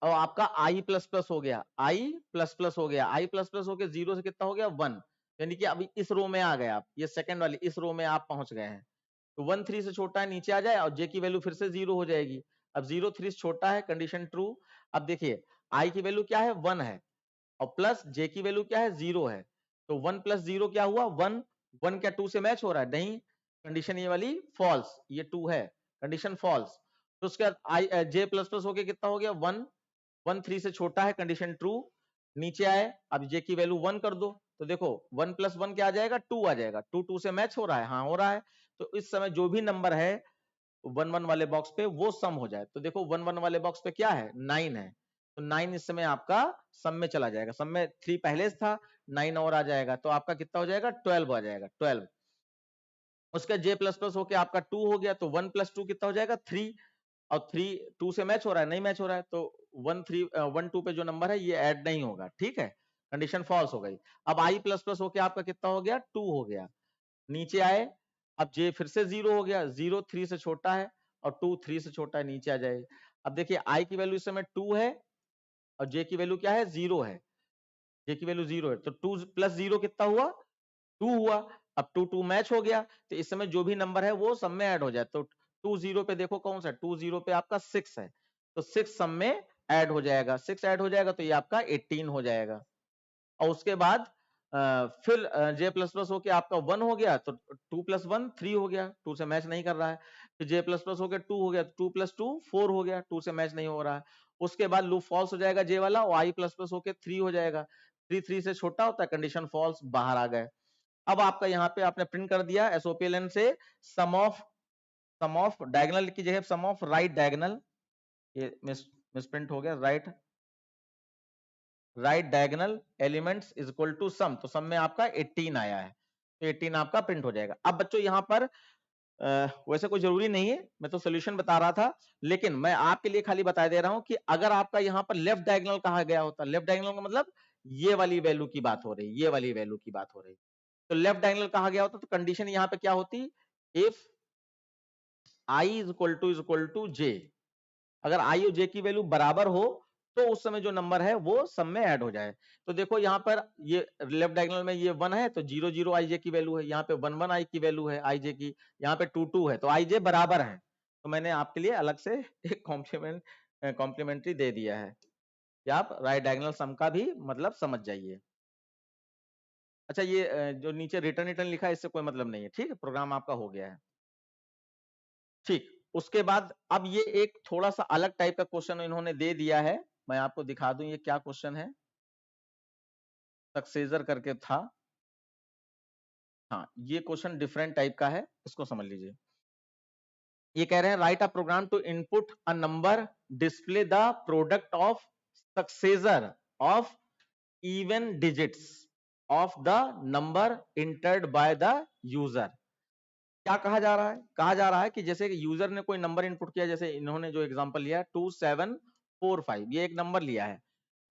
और आपका आई प्लस प्लस हो गया, आई प्लस प्लस हो गया, आई प्लस प्लस होके 0 से कितना हो गया 1, यानी कि अभी इस रो में आ गए आप, ये सेकंड वाली इस रो में आप पहुंच गए हैं। तो 1 3 से छोटा है नीचे आ जाए और जे की वैल्यू फिर से 0 हो जाएगी। अब 0 3 से छोटा है, कंडीशन ट्रू। अब देखिए आई की वैल्यू क्या है 1 है और प्लस जे की वैल्यू क्या है 0 है, तो 1+0 क्या हुआ 1, 1 क्या 2 से मैच हो रहा है नहीं, कंडीशन ये वाली फॉल्स, ये 2 है, कंडीशन फॉल्स। तो उसके बाद आई जे प्लस प्लस होके कितना हो गया 1, 1 3 से छोटा है, कंडीशन ट्रू। नीचे आए, अब जे की वैल्यू 1 कर दो, तो देखो 1+1 क्या आ जाएगा 2 आ जाएगा, 2 2 से मैच हो रहा है, हाँ हो रहा है। तो इस समय जो भी नंबर है 1 1 वाले बॉक्स पे वो सम हो जाए, तो देखो 1 1 वाले बॉक्स पे क्या है 9 है, तो 9 इस समय आपका सम में चला जाएगा, सम में 3 पहले से था, 9 और आ जाएगा, तो आपका कितना हो जाएगा 12 आ जाएगा 12। उसका जे प्लस प्लस होके आपका 2 हो गया, तो 1+2 कितना हो जाएगा 3, और 3 2 से मैच हो रहा है नहीं मैच हो रहा है, तो 1 2 पे जो नंबर है ये ऐड नहीं होगा, ठीक है, कंडीशन फॉल्स हो गई। अब आई प्लस प्लस होके आपका कितना हो गया 2 हो गया। नीचे आए, अब जे फिर से 0 हो गया, 0 3 से छोटा है और 2 3 से छोटा है, नीचे आ जाए। अब देखिए आई की वैल्यू इस समय 2 है और जे की वैल्यू क्या है 0 है, जे की वैल्यू 0 है, तो 2+0 कितना हुआ 2 हुआ। अब 2 2 मैच हो गया, तो इस समय जो भी नंबर है वो सब में ऐड हो जाए, तो 2 0 पे देखो कौन सा 2 0 पे आपका 6 है, तो 6 सब में ऐड हो जाएगा, 6 ऐड हो जाएगा तो ये आपका 18 हो जाएगा। और उसके बाद फिर जे प्लस प्लस होके आपका 1 हो गया, तो 2+1 3 हो गया, 2 से मैच नहीं कर रहा है। फिर जे प्लस प्लस होके 2 हो गया, 2+2 4 हो गया, 2 से मैच नहीं हो रहा है। उसके बाद लूप फॉल्स हो जाएगा जे वाला, और आई प्लस प्लस होके 3 हो जाएगा, 3 3 से छोटा होता है, कंडीशन फॉल्स, बाहर आ गए। अब आपका यहाँ पे आपने प्रिंट कर दिया एसओपीएलएन से सम ऑफ डायगोनल की जगह सम ऑफ राइट डायगोनल, ये मिस प्रिंट हो गया, right diagonal elements is equal to sum, तो सम में आपका 18 आया है, तो 18 आपका प्रिंट हो जाएगा। अब बच्चों यहाँ पर वैसे कोई जरूरी नहीं है, मैं तो सोल्यूशन बता रहा था, लेकिन मैं आपके लिए खाली बता दे रहा हूं कि अगर आपका यहाँ पर लेफ्ट डायगोनल कहा गया होता, लेफ्ट डायगोनल का मतलब ये वाली वैल्यू की बात हो रही, ये वाली वैल्यू की बात हो रही, तो लेफ्ट डायगोनल कहा गया होता तो कंडीशन यहाँ पे क्या होती, if I is equal to J, अगर आई और जे की वैल्यू बराबर हो तो उस समय जो नंबर है वो सब में ऐड हो जाए। तो देखो यहाँ पर ये लेफ्ट डायगोनल में ये 1 है, तो 0 0 आई जे की वैल्यू है, यहाँ पे 1 1 आई की वैल्यू है आई जे की, यहाँ पे 2 2 है, तो आई जे बराबर है। तो मैंने आपके लिए अलग से एक कॉम्प्लीमेंट्री दे दिया है कि आप राइट डायगोनल सम का भी मतलब समझ जाइए। अच्छा ये जो नीचे रिटर्न रिटर्न लिखा है इससे कोई मतलब नहीं है, ठीक है, प्रोग्राम आपका हो गया है, ठीक। उसके बाद अब ये एक थोड़ा सा अलग टाइप का क्वेश्चन इन्होंने दे दिया है, मैं आपको दिखा दूं ये क्या क्वेश्चन है, सक्सेसर करके था, हाँ ये क्वेश्चन डिफरेंट टाइप का है, इसको समझ लीजिए। ये कह रहे हैं write a program to input a number display the product of successor of even digits of the number entered by the user. क्या कहा जा रहा है? कहा जा रहा है कि जैसे यूजर ने कोई नंबर इनपुट किया, जैसे इन्होंने जो एग्जांपल लिया 2745, ये एक नंबर लिया है।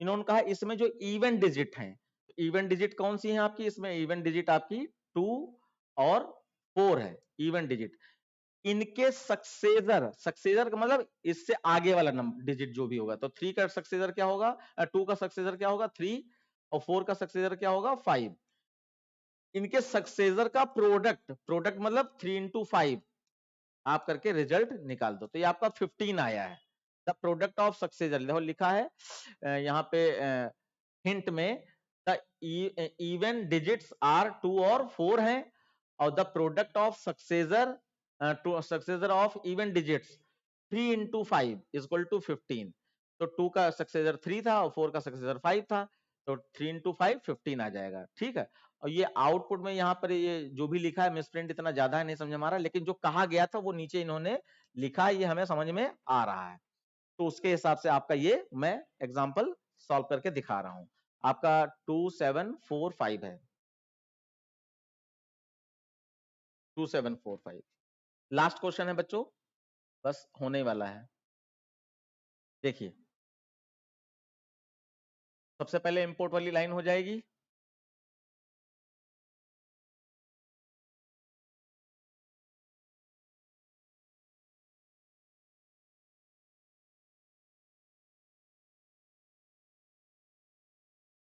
इन्होंने कहा इसमें जो इवन डिजिट हैं, इवन डिजिट कौन सी है आपकी? इसमें इवन डिजिट आपकी 2 और 4 है इवन डिजिट। इनके सक्सेसर, सक्सेसर का मतलब इससे आगे वाला नंबर डिजिट जो भी होगा, तो 3 का सक्सेसर क्या होगा, 2 का सक्सेसर क्या होगा 3, और 4 का सक्सेसर क्या होगा 5। इनके सक्सेसर का प्रोडक्ट, प्रोडक्ट मतलब 3 इंटू 5 आप करके रिजल्ट निकाल दो, तो ये आपका 15 आया है। द प्रोडक्ट ऑफ सक्सेसर, देखो लिखा है यहाँ पे हिंट में, द इवन डिजिट्स आर 2 और 4 हैं, और the product of successor successor of even digits 3 into 5 is equal to 15। तो 2 का सक्सेसर 3 था और 4 का सक्सेसर 5 था, तो 3 इंटू 5 15 आ जाएगा। ठीक है, और ये आउटपुट में यहाँ पर ये जो भी लिखा है मिसप्रिंट इतना ज्यादा है नहीं समझ में आ रहा, लेकिन जो कहा गया था वो नीचे इन्होंने लिखा है, ये हमें समझ में आ रहा है। तो उसके हिसाब से आपका ये मैं एग्जांपल सॉल्व करके दिखा रहा हूं। आपका 2745 है, 2745 लास्ट क्वेश्चन है बच्चों, बस होने वाला है। देखिए सबसे पहले इंपोर्ट वाली लाइन हो जाएगी,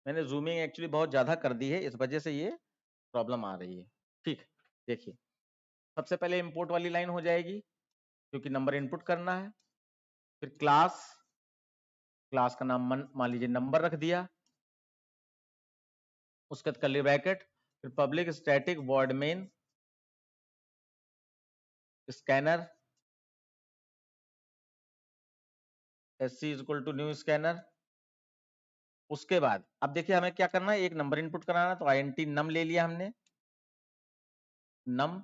मैंने जूमिंग एक्चुअली बहुत ज्यादा कर दी है, इस वजह से ये प्रॉब्लम आ रही है। ठीक, देखिए सबसे पहले इंपोर्ट वाली लाइन हो जाएगी क्योंकि नंबर इनपुट करना है। फिर क्लास, क्लास का नाम मान लीजिए नंबर रख दिया, उसके बाद कर्ली ब्रैकेट, फिर public static void main scanner SC is equal to new scanner. उसके बाद अब देखिए हमें क्या करना है, एक नंबर इनपुट कराना है, तो INT नम ले लिया हमने, नम।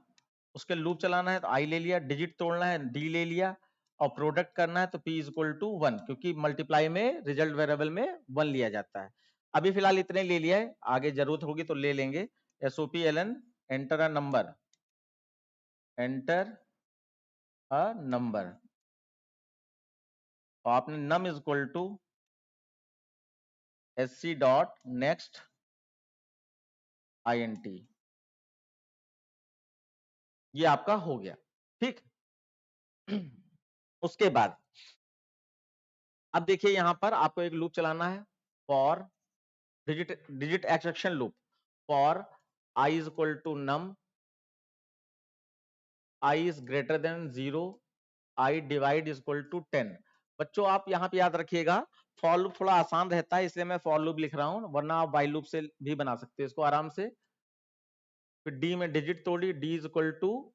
उसके लूप चलाना है तो आई ले लिया, डिजिट तोड़ना है डी ले लिया, और प्रोडक्ट करना है तो p इज इक्वल टू 1, क्योंकि मल्टीप्लाई में रिजल्ट वेरिएबल में 1 लिया जाता है। अभी फिलहाल इतने ले लिया है, आगे जरूरत होगी तो ले लेंगे। SOPLN enter a number, enter a number, और आपने num is equal to SC dot next INT, ये आपका हो गया। ठीक उसके बाद अब देखिए यहां पर आपको एक लूप चलाना है, for digit digit extraction loop, for I is equal to num, I is greater than 0, I divide is equal to 10। बच्चों आप यहाँ पे याद रखिएगा, फॉर लूप थोड़ा आसान रहता है इसलिए मैं फॉर लूप लिख रहा हूं, वरना आप वाइल लूप से भी बना सकते हो इसको आराम से। फिर डी में डिजिट तोड़ी, d is equal to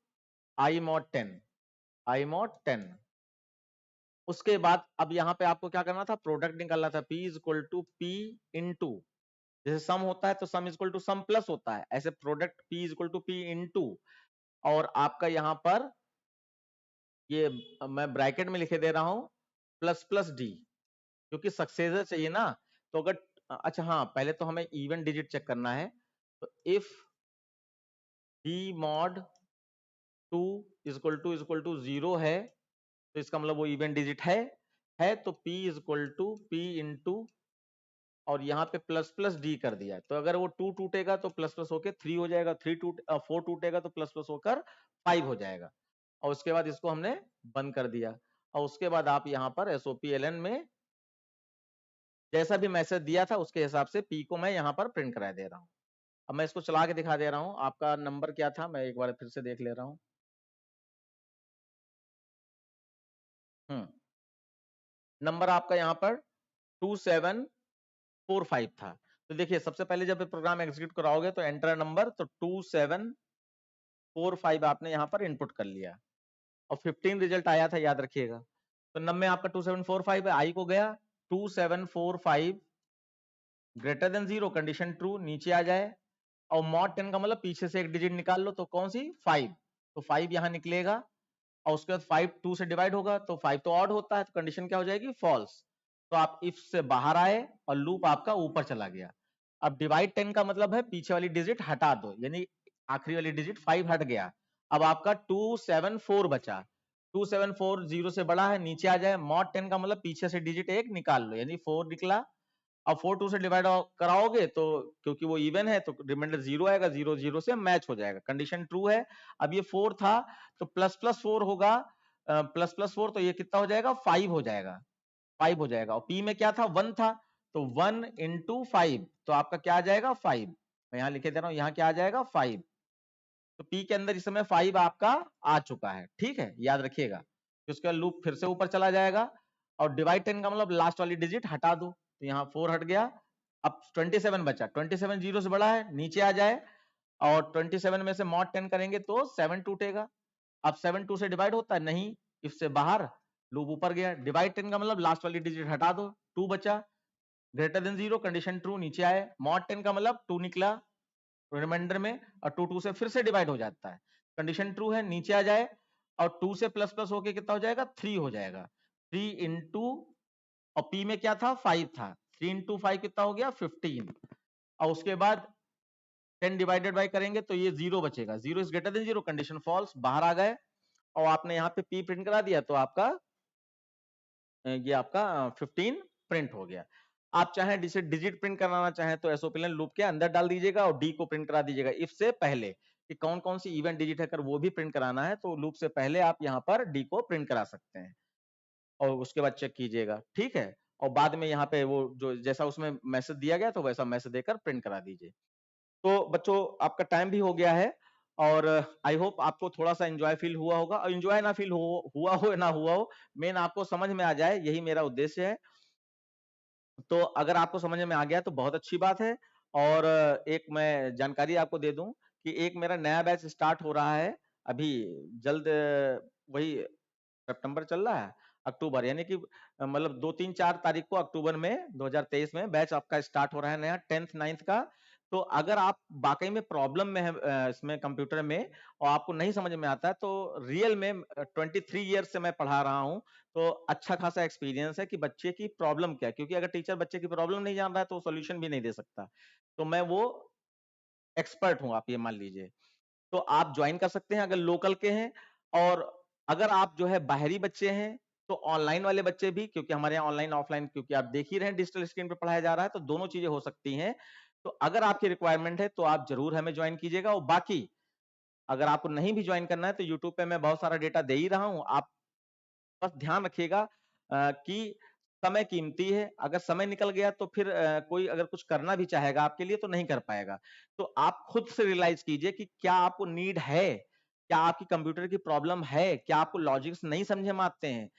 I mod 10, I mod 10। उसके बाद अब यहाँ पे आपको क्या करना था, प्रोडक्ट निकालना था, P is equal to P into, जैसे सम होता है तो sum is equal to sum plus होता है, ऐसे product P is equal to P into, और आपका यहाँ पर ये मैं ब्रैकेट में लिखे दे रहा हूं प्लस प्लस डी, क्योंकि सक्सेसर चाहिए ना। तो अगर अच्छा हाँ, पहले तो हमें इवन डिजिट चेक करना है, तो if d mod 2 is equal to 0 है, तो इसका मतलब वो इवन डिजिट है तो p is equal to p into, और यहाँ पे प्लस प्लस डी कर दिया, तो अगर वो 2 टूटेगा तो प्लस प्लस होकर 3 हो जाएगा, 4 टूटेगा तो प्लस प्लस होकर 5 हो जाएगा, और उसके बाद इसको हमने बंद कर दिया। और उसके बाद आप यहाँ पर SOPLN में जैसा भी मैसेज दिया था उसके हिसाब से p को मैं यहाँ पर प्रिंट करा दे रहा हूँ। अब मैं इसको चला के दिखा दे रहा हूँ, आपका नंबर क्या था मैं एक बार फिर से देख ले रहा हूँ। नंबर आपका यहाँ पर 2745 था। तो देखिए सबसे पहले जब प्रोग्राम एग्जीक्यूट कराओगे तो एंटर नंबर, तो 2745 आपने यहाँ पर इनपुट कर लिया, और 15 रिजल्ट आया था याद रखिएगा। तो नंबर में आपका 2745 है, आई को गया 2745 ग्रेटर देन 0, कंडीशन ट्रू, नीचे आ जाए, और मॉड 10 का मतलब पीछे से एक डिजिट निकाल लो, तो कौन सी 5, तो 5 यहाँ निकलेगा, और उसके बाद 5 2 से डिवाइड होगा तो 5 तो ऑड होता है, तो कंडीशन क्या हो जाएगी फॉल्स। तो आप इफ से बाहर आए और लूप आपका ऊपर चला गया। अब डिवाइड 10 का मतलब है पीछे वाली डिजिट हटा दो, यानी आखिरी वाली डिजिट 5 हट गया, अब आपका 274 बचा, 274 0 से बड़ा है, नीचे आ जाए। मॉड 10 का मतलब पीछे से डिजिट एक निकाल लो, यानी 4 निकला। अब 4 2 से डिवाइड कराओगे तो क्योंकि वो इवन है तो रिमाइंडर 0 आएगा, 0 0 से मैच हो जाएगा, कंडीशन ट्रू है। अब ये 4 था तो प्लस प्लस 4 होगा, प्लस प्लस 4 तो ये कितना हो जाएगा, 5 हो जाएगा, 5 हो जाएगा। और पी में क्या था, 1 था, तो 1 इंटू 5 तो आपका क्या आ जाएगा, 5। मैं यहां लिखे दे रहा हूं, यहां क्या आ जाएगा, 5। तो पी के अंदर इस समय 5 आपका आ चुका है, ठीक है, याद रखिएगा। तो उसके बाद लूप फिर से ऊपर चला जाएगा, और डिवाइड 10 का मतलब लास्ट वाली डिजिट हटा दो, तो यहाँ 4 हट गया। अब 27 बचा, 27 0 से बड़ा है, नीचे आ जाए, और 27 में से मॉड 10 करेंगे तो 7 टूटेगा। अब 7 2 से डिवाइड होता है नहीं, इससे बाहर, लूप ऊपर गया। डिवाइड 10 का मतलब लास्ट वाली डिजिट हटा दो, 2 बचा, ग्रेटर देन 0, कंडीशन ट्रू, नीचे आए। मॉड 10 का मतलब 2 निकला रिमाइंडर में, और 2 2 से फिर से डिवाइड हो जाता है, कंडीशन ट्रू है, नीचे आ जाए। और 2 से प्लस प्लस होके कितना हो जाएगा, 3 हो जाएगा। 3 इंटू, और पी में क्या था, 5 था, 3 इंटू 5 कितना हो गया, 15। और उसके बाद 10 डिवाइडेड बाय करेंगे तो ये 0 बचेगा, 0 is greater than 0, condition false, बाहर आ गए। और आपने यहाँ पे पी प्रिंट करा दिया तो आपका ये आपका 15 प्रिंट हो गया। आप चाहे जिसे डिजिट प्रिंट कराना चाहें तो एसओपिलन लूप के अंदर डाल दीजिएगा और डी को प्रिंट करा दीजिएगा इफ से पहले, कि कौन कौन सी इवेंट डिजिट है, अगर वो भी प्रिंट कराना है तो लूप से पहले आप यहाँ पर डी को प्रिंट करा सकते हैं, और उसके बाद चेक कीजिएगा, ठीक है। और बाद में यहाँ पे वो जो जैसा उसमें मैसेज दिया गया तो वैसा मैसेज देकर प्रिंट करा दीजिए। तो बच्चों आपका टाइम भी हो गया है, और आई होप आपको थोड़ा सा एंजॉय फील हुआ होगा, और एंजॉय ना फील हुआ हो ना हुआ हो, मेन आपको समझ में आ जाए, यही मेरा उद्देश्य है। तो अगर आपको समझ में आ गया तो बहुत अच्छी बात है। और एक मैं जानकारी आपको दे दूं कि एक मेरा नया बैच स्टार्ट हो रहा है अभी जल्द, वही सितंबर चल रहा है, अक्टूबर, यानी कि मतलब 2 3 4 तारीख को अक्टूबर में 2023 में बैच आपका स्टार्ट हो रहा है नया 10th 9th का। तो अगर आप वाकई में प्रॉब्लम में है इसमें कंप्यूटर में, और आपको नहीं समझ में आता है, तो रियल में 23 ईयर्स से मैं पढ़ा रहा हूँ, तो अच्छा खासा एक्सपीरियंस है कि बच्चे की प्रॉब्लम क्या है, क्योंकि अगर टीचर बच्चे की प्रॉब्लम नहीं जान रहा है तो सोल्यूशन भी नहीं दे सकता। तो मैं वो एक्सपर्ट हूँ, आप ये मान लीजिए। तो आप ज्वाइन कर सकते हैं अगर लोकल के हैं, और अगर आप जो है बाहरी बच्चे हैं तो ऑनलाइन वाले बच्चे भी, क्योंकि हमारे यहाँ ऑनलाइन ऑफलाइन, क्योंकि आप देख ही रहे हैं डिजिटल स्क्रीन पे पढ़ाया जा रहा है, तो दोनों चीजें हो सकती हैं। तो अगर आपकी रिक्वायरमेंट है तो आप जरूर हमें ज्वाइन कीजिएगा। और बाकी अगर आपको नहीं भी ज्वाइन करना है तो यूट्यूब पे मैं बहुत सारा डेटा दे ही रहा हूं, आप बस ध्यान रखिएगा कि समय कीमती है, अगर समय निकल गया तो फिर कोई अगर कुछ करना भी चाहेगा आपके लिए तो नहीं कर पाएगा। तो आप खुद से रियलाइज कीजिए कि क्या आपको नीड है, क्या आपकी कंप्यूटर की प्रॉब्लम है, क्या आपको लॉजिक्स नहीं समझे में आते हैं।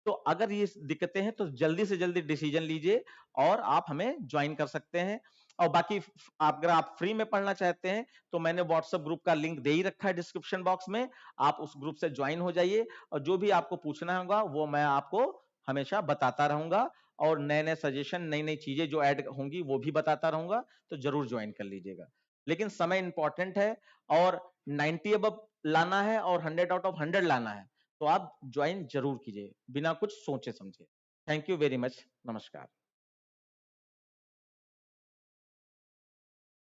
तो अगर ये दिक्कतें हैं तो जल्दी से जल्दी डिसीजन लीजिए और आप हमें ज्वाइन कर सकते हैं। और बाकी अगर आप फ्री में पढ़ना चाहते हैं तो मैंने व्हाट्सएप ग्रुप का लिंक दे ही रखा है डिस्क्रिप्शन बॉक्स में, आप उस ग्रुप से ज्वाइन हो जाइए, और जो भी आपको पूछना होगा वो मैं आपको हमेशा बताता रहूंगा, और नए नए सजेशन, नई नई चीजें जो ऐड होंगी वो भी बताता रहूंगा, तो जरूर ज्वाइन कर लीजिएगा। लेकिन समय इंपॉर्टेंट है, और 90 अब लाना है और 100 आउट ऑफ 100 लाना है, तो आप ज्वाइन जरूर कीजिए बिना कुछ सोचे समझे। थैंक यू वेरी मच, नमस्कार।